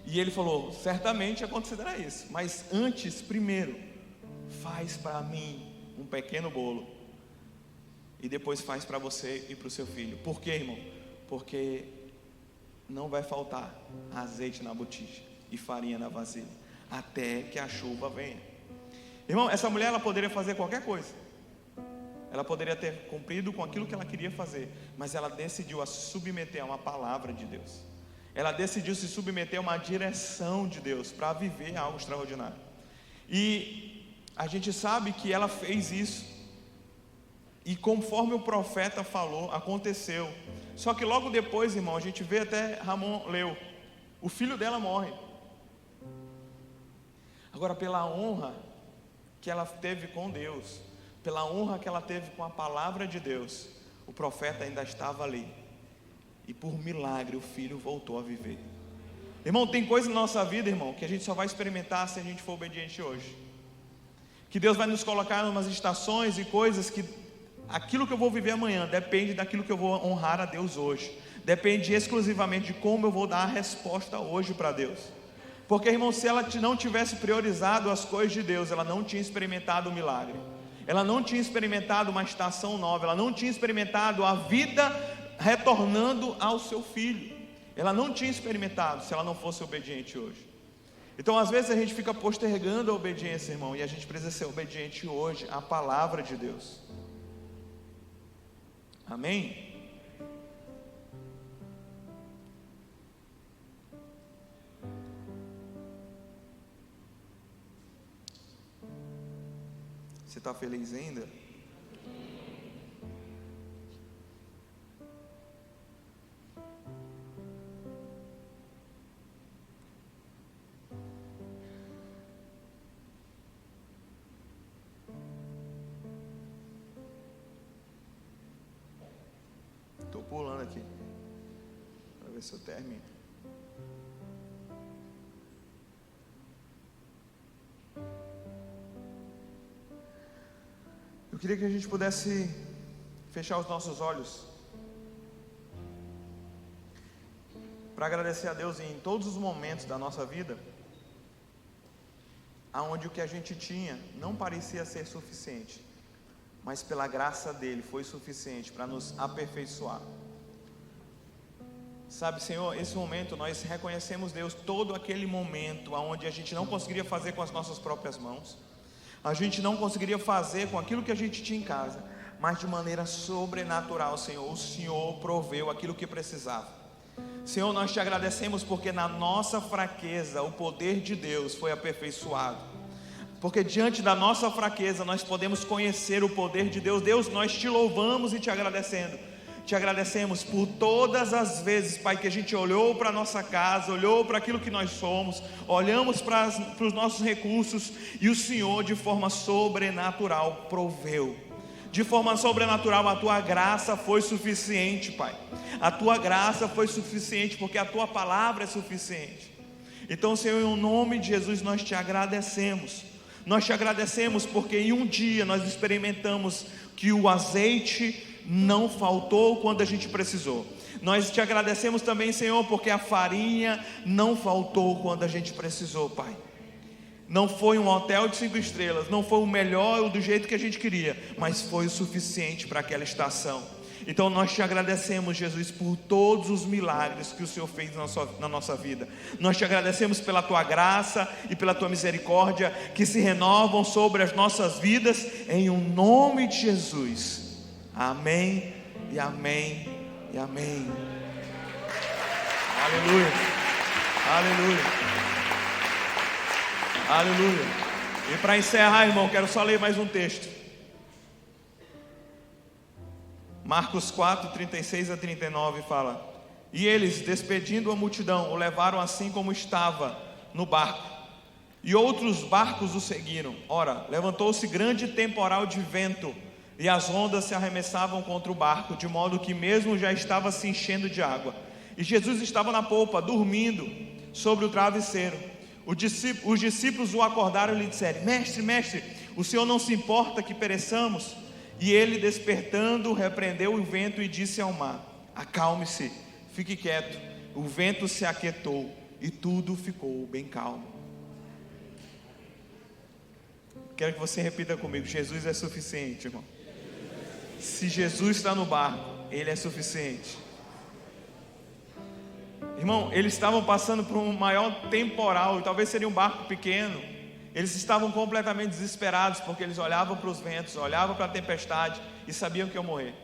E ele falou, certamente acontecerá isso, mas antes, primeiro, faz para mim um pequeno bolo, e depois faz para você e para o seu filho. Por quê, irmão? Porque não vai faltar azeite na botija e farinha na vasilha, até que a chuva venha. Irmão, essa mulher, ela poderia fazer qualquer coisa, ela poderia ter cumprido com aquilo que ela queria fazer, mas ela decidiu a se submeter a uma palavra de Deus. Ela decidiu se submeter a uma direção de Deus, para viver algo extraordinário. E a gente sabe que ela fez isso, e conforme o profeta falou, aconteceu. Só que logo depois, irmão, a gente vê, até Ramon leu, o filho dela morre. Agora, pela honra que ela teve com Deus, pela honra que ela teve com a palavra de Deus, o profeta ainda estava ali, e por milagre o filho voltou a viver. Irmão, tem coisa na nossa vida, irmão, que a gente só vai experimentar se a gente for obediente hoje. Que Deus vai nos colocar em umas estações e coisas que aquilo que eu vou viver amanhã depende daquilo que eu vou honrar a Deus hoje, depende exclusivamente de como eu vou dar a resposta hoje para Deus. Porque, irmão, se ela não tivesse priorizado as coisas de Deus, ela não tinha experimentado o milagre, ela não tinha experimentado uma estação nova, ela não tinha experimentado a vida retornando ao seu filho, ela não tinha experimentado se ela não fosse obediente hoje. Então, às vezes a gente fica postergando a obediência, irmão, e a gente precisa ser obediente hoje à palavra de Deus. Amém? Você está feliz ainda? Estou pulando aqui para ver se eu termino. Eu queria que a gente pudesse fechar os nossos olhos para agradecer a Deus em todos os momentos da nossa vida, aonde o que a gente tinha não parecia ser suficiente, mas pela graça dele foi suficiente para nos aperfeiçoar. Sabe, Senhor, esse momento nós reconhecemos, Deus, todo aquele momento onde a gente não conseguiria fazer com as nossas próprias mãos, a gente não conseguiria fazer com aquilo que a gente tinha em casa, mas de maneira sobrenatural, Senhor, o Senhor proveu aquilo que precisava. Senhor, nós te agradecemos porque na nossa fraqueza o poder de Deus foi aperfeiçoado, porque diante da nossa fraqueza nós podemos conhecer o poder de Deus. Deus, nós te louvamos e te agradecemos por todas as vezes, Pai, que a gente olhou para a nossa casa, olhou para aquilo que nós somos, olhamos para os nossos recursos, e o Senhor de forma sobrenatural proveu. De forma sobrenatural a tua graça foi suficiente, Pai. A tua graça foi suficiente, porque a tua palavra é suficiente. Então, Senhor, em nome de Jesus nós te agradecemos. Nós te agradecemos porque em um dia nós experimentamos que o azeite não faltou quando a gente precisou. Nós te agradecemos também, Senhor, porque a farinha não faltou quando a gente precisou, Pai. Não foi um hotel de 5 estrelas, não foi o melhor ou do jeito que a gente queria, mas foi o suficiente para aquela estação. Então nós te agradecemos, Jesus, por todos os milagres que o Senhor fez na nossa vida. Nós te agradecemos pela tua graça e pela tua misericórdia, que se renovam sobre as nossas vidas, em um nome de Jesus. Amém e amém e amém. Aleluia, aleluia, aleluia. E para encerrar, irmão, quero só ler mais um texto. Marcos 4, 36 a 39 fala: E eles, despedindo a multidão, o levaram assim como estava no barco, e outros barcos o seguiram. Ora, levantou-se grande temporal de vento, e as ondas se arremessavam contra o barco, de modo que mesmo já estava se enchendo de água. E Jesus estava na polpa, dormindo sobre o travesseiro. Os discípulos o acordaram e lhe disseram: mestre, mestre, o Senhor não se importa que pereçamos? E ele, despertando, repreendeu o vento e disse ao mar: acalme-se, fique quieto. O vento se aquietou e tudo ficou bem calmo. Quero que você repita comigo: Jesus é suficiente, irmão. Se Jesus está no barco, Ele é suficiente. Irmão, eles estavam passando por um maior temporal, e talvez seria um barco pequeno. Eles estavam completamente desesperados, porque eles olhavam para os ventos, olhavam para a tempestade e sabiam que iam morrer.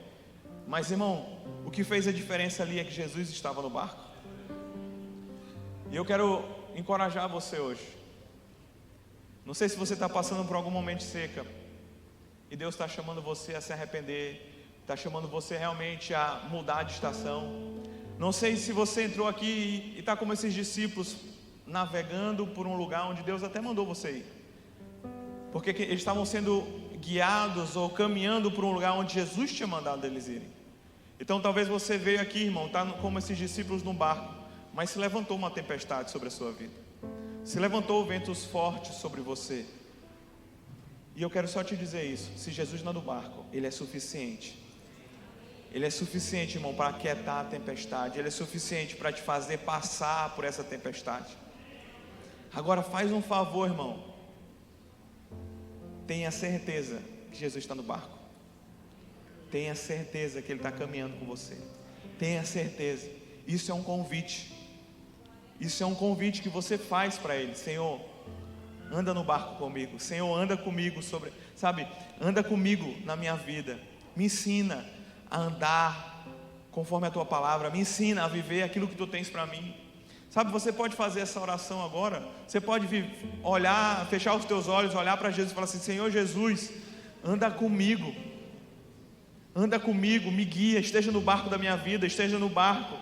Mas, irmão, o que fez a diferença ali é que Jesus estava no barco. E eu quero encorajar você hoje. Não sei se você está passando por algum momento de seca, e Deus está chamando você a se arrepender, está chamando você realmente a mudar de estação. Não sei se você entrou aqui e está como esses discípulos, navegando por um lugar onde Deus até mandou você ir, porque eles estavam sendo guiados ou caminhando por um lugar onde Jesus tinha mandado eles irem. Então talvez você veio aqui, irmão, está como esses discípulos num barco, mas se levantou uma tempestade sobre a sua vida, se levantou ventos fortes sobre você. E eu quero só te dizer isso: se Jesus não é no barco, Ele é suficiente. Ele é suficiente, irmão, para aquietar a tempestade. Ele é suficiente para te fazer passar por essa tempestade. Agora faz um favor, irmão, tenha certeza que Jesus está no barco. Tenha certeza que Ele está caminhando com você. Tenha certeza. Isso é um convite. Isso é um convite que você faz para Ele: Senhor, anda no barco comigo. Senhor, anda comigo anda comigo na minha vida. Me ensina a andar conforme a Tua palavra. Me ensina a viver aquilo que Tu tens para mim. Você pode fazer essa oração agora. Você pode olhar, fechar os teus olhos, olhar para Jesus e falar assim: Senhor Jesus, anda comigo. Anda comigo, me guia, esteja no barco da minha vida, esteja no barco.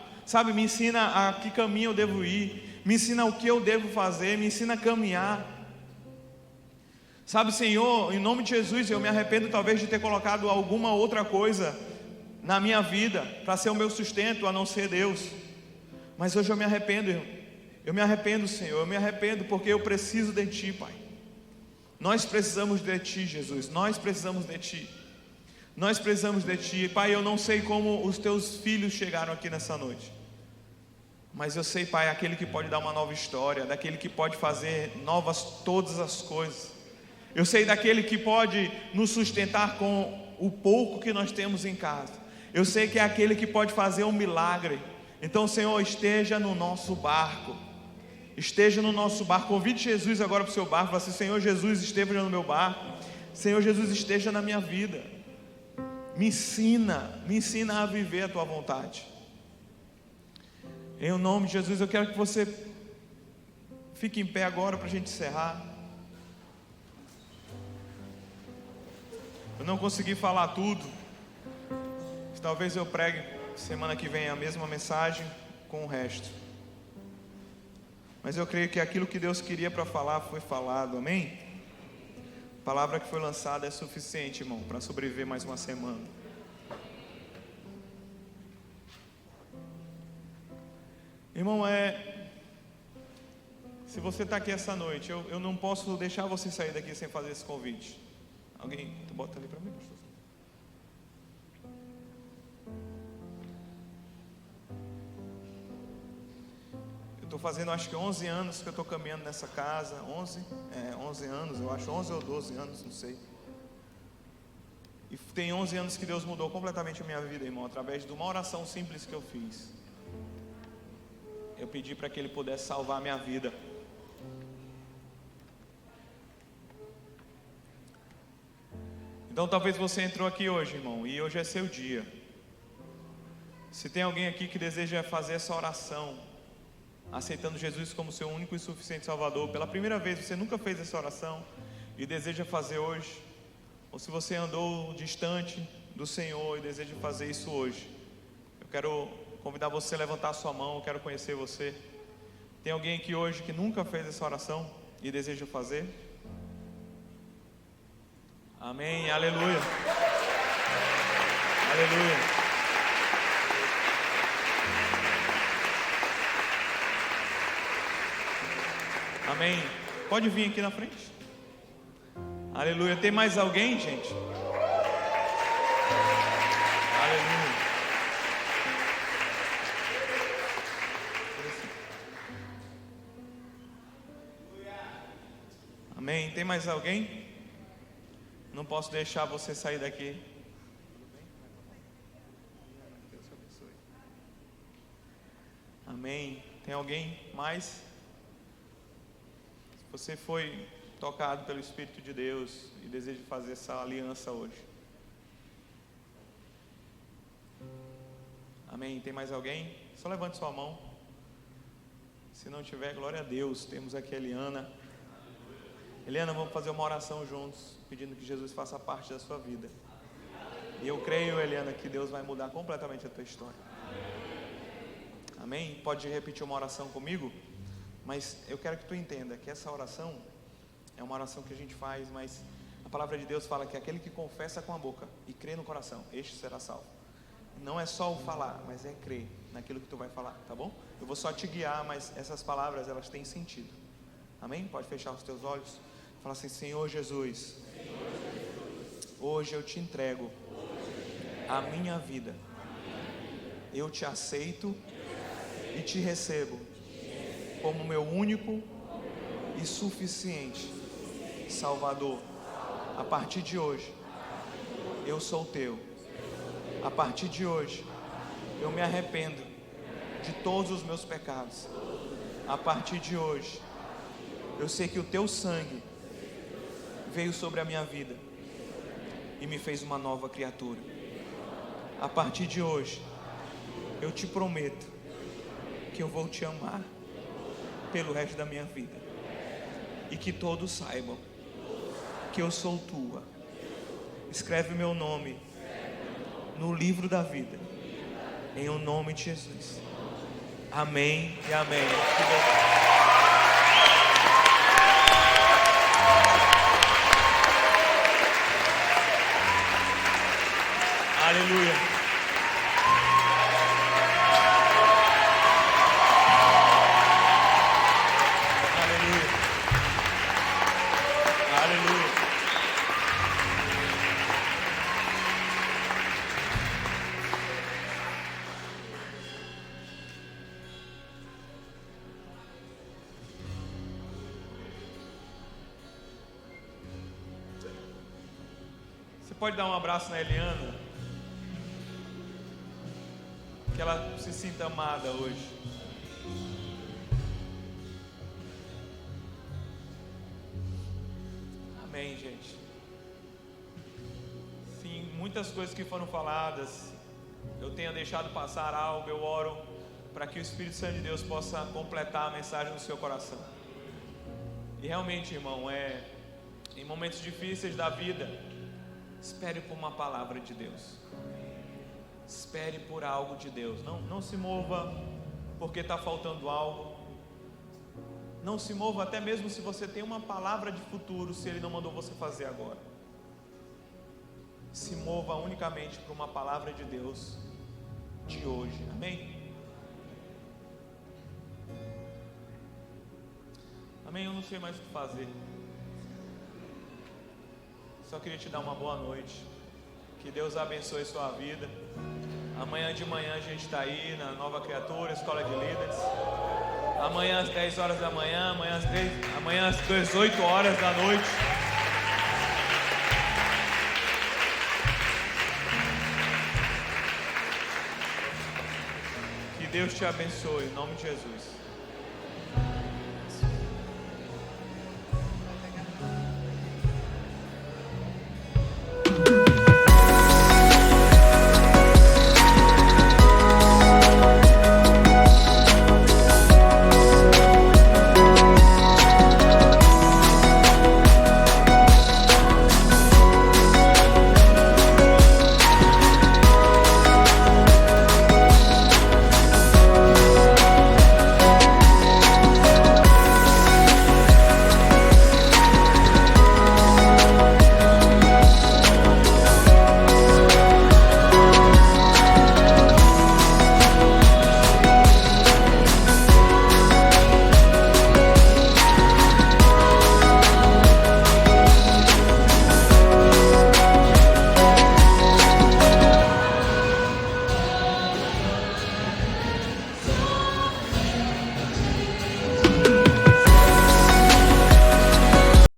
Me ensina a que caminho eu devo ir. Me ensina o que eu devo fazer, me ensina a caminhar. Senhor, em nome de Jesus, eu me arrependo talvez de ter colocado alguma outra coisa na minha vida para ser o meu sustento, a não ser Deus. Mas hoje eu me arrependo, irmão. Eu me arrependo, Senhor, eu me arrependo, porque eu preciso de Ti, Pai. Nós precisamos de Ti, Jesus. Nós precisamos de Ti. Nós precisamos de Ti, Pai. Eu não sei como os Teus filhos chegaram aqui nessa noite, mas eu sei, Pai, aquele que pode dar uma nova história, daquele que pode fazer novas todas as coisas. Eu sei daquele que pode nos sustentar com o pouco que nós temos em casa. Eu sei que é aquele que pode fazer um milagre. Então, Senhor, esteja no nosso barco. Esteja no nosso barco. Convide Jesus agora para o seu barco. Fala assim: Senhor Jesus, esteja no meu barco. Senhor Jesus, esteja na minha vida. Me ensina a viver a Tua vontade. Em nome de Jesus, eu quero que você fique em pé agora para a gente encerrar. Eu não consegui falar tudo. Talvez eu pregue semana que vem a mesma mensagem com o resto. Mas eu creio que aquilo que Deus queria para falar foi falado, amém? A palavra que foi lançada é suficiente, irmão, para sobreviver mais uma semana. Irmão, se você está aqui essa noite, eu não posso deixar você sair daqui sem fazer esse convite. Alguém bota ali para mim, pastor. Estou fazendo acho que 11 anos que eu estou caminhando nessa casa. 11 anos, eu acho, 11 ou 12 anos, não sei. E tem 11 anos que Deus mudou completamente a minha vida, irmão, através de uma oração simples que eu fiz. Eu pedi para que Ele pudesse salvar a minha vida. Então talvez você entrou aqui hoje, irmão, e hoje é seu dia. Se tem alguém aqui que deseja fazer essa oração, aceitando Jesus como seu único e suficiente Salvador, pela primeira vez, você nunca fez essa oração e deseja fazer hoje, ou se você andou distante do Senhor e deseja fazer isso hoje, eu quero convidar você a levantar a sua mão. Eu quero conhecer você. Tem alguém aqui hoje que nunca fez essa oração e deseja fazer? Amém, aleluia. Aleluia. Amém. Pode vir aqui na frente. Aleluia. Tem mais alguém, gente? Aleluia. Amém. Tem mais alguém? Não posso deixar você sair daqui. Amém. Tem alguém mais? Se você foi tocado pelo Espírito de Deus e deseja fazer essa aliança hoje. Amém. Tem mais alguém? Só levante sua mão. Se não tiver, glória a Deus. Temos aqui a Eliana. Eliana, vamos fazer uma oração juntos, pedindo que Jesus faça parte da sua vida. E eu creio, Eliana, que Deus vai mudar completamente a tua história. Amém? Pode repetir uma oração comigo? Mas eu quero que tu entenda que essa oração é uma oração que a gente faz, mas a palavra de Deus fala que aquele que confessa com a boca e crê no coração, este será salvo. Não é só o falar, mas é crer naquilo que tu vai falar, tá bom? Eu vou só te guiar, mas essas palavras, elas têm sentido. Amém? Pode fechar os teus olhos. Fala assim: Senhor Jesus, hoje eu te entrego a minha vida. Eu te aceito e te recebo como meu único e suficiente Salvador. A partir de hoje, eu sou teu. A partir de hoje, eu me arrependo de todos os meus pecados. A partir de hoje, eu sei que o teu sangue veio sobre a minha vida e me fez uma nova criatura. A partir de hoje, eu te prometo que eu vou te amar pelo resto da minha vida, e que todos saibam que eu sou tua. Escreve meu nome no livro da vida, em o nome de Jesus. Amém e amém. Aleluia. Aleluia. Aleluia. Você pode dar um abraço na Eliana? Que ela se sinta amada hoje. Amém, gente. Sim, muitas coisas que foram faladas, eu tenha deixado passar algo, eu oro para que o Espírito Santo de Deus possa completar a mensagem no seu coração. E realmente, irmão, em momentos difíceis da vida, espere por uma palavra de Deus. Espere por algo de Deus. Não se mova porque está faltando algo. Não se mova até mesmo se você tem uma palavra de futuro, se Ele não mandou você fazer agora. Se mova unicamente por uma palavra de Deus de hoje. Amém? Amém? Eu não sei mais o que fazer. Só queria te dar uma boa noite. Que Deus abençoe sua vida. Amanhã de manhã a gente está aí na Nova Criatura, Escola de Líderes. Amanhã às 10 horas da manhã, amanhã às 18 horas da noite. Que Deus te abençoe, em nome de Jesus.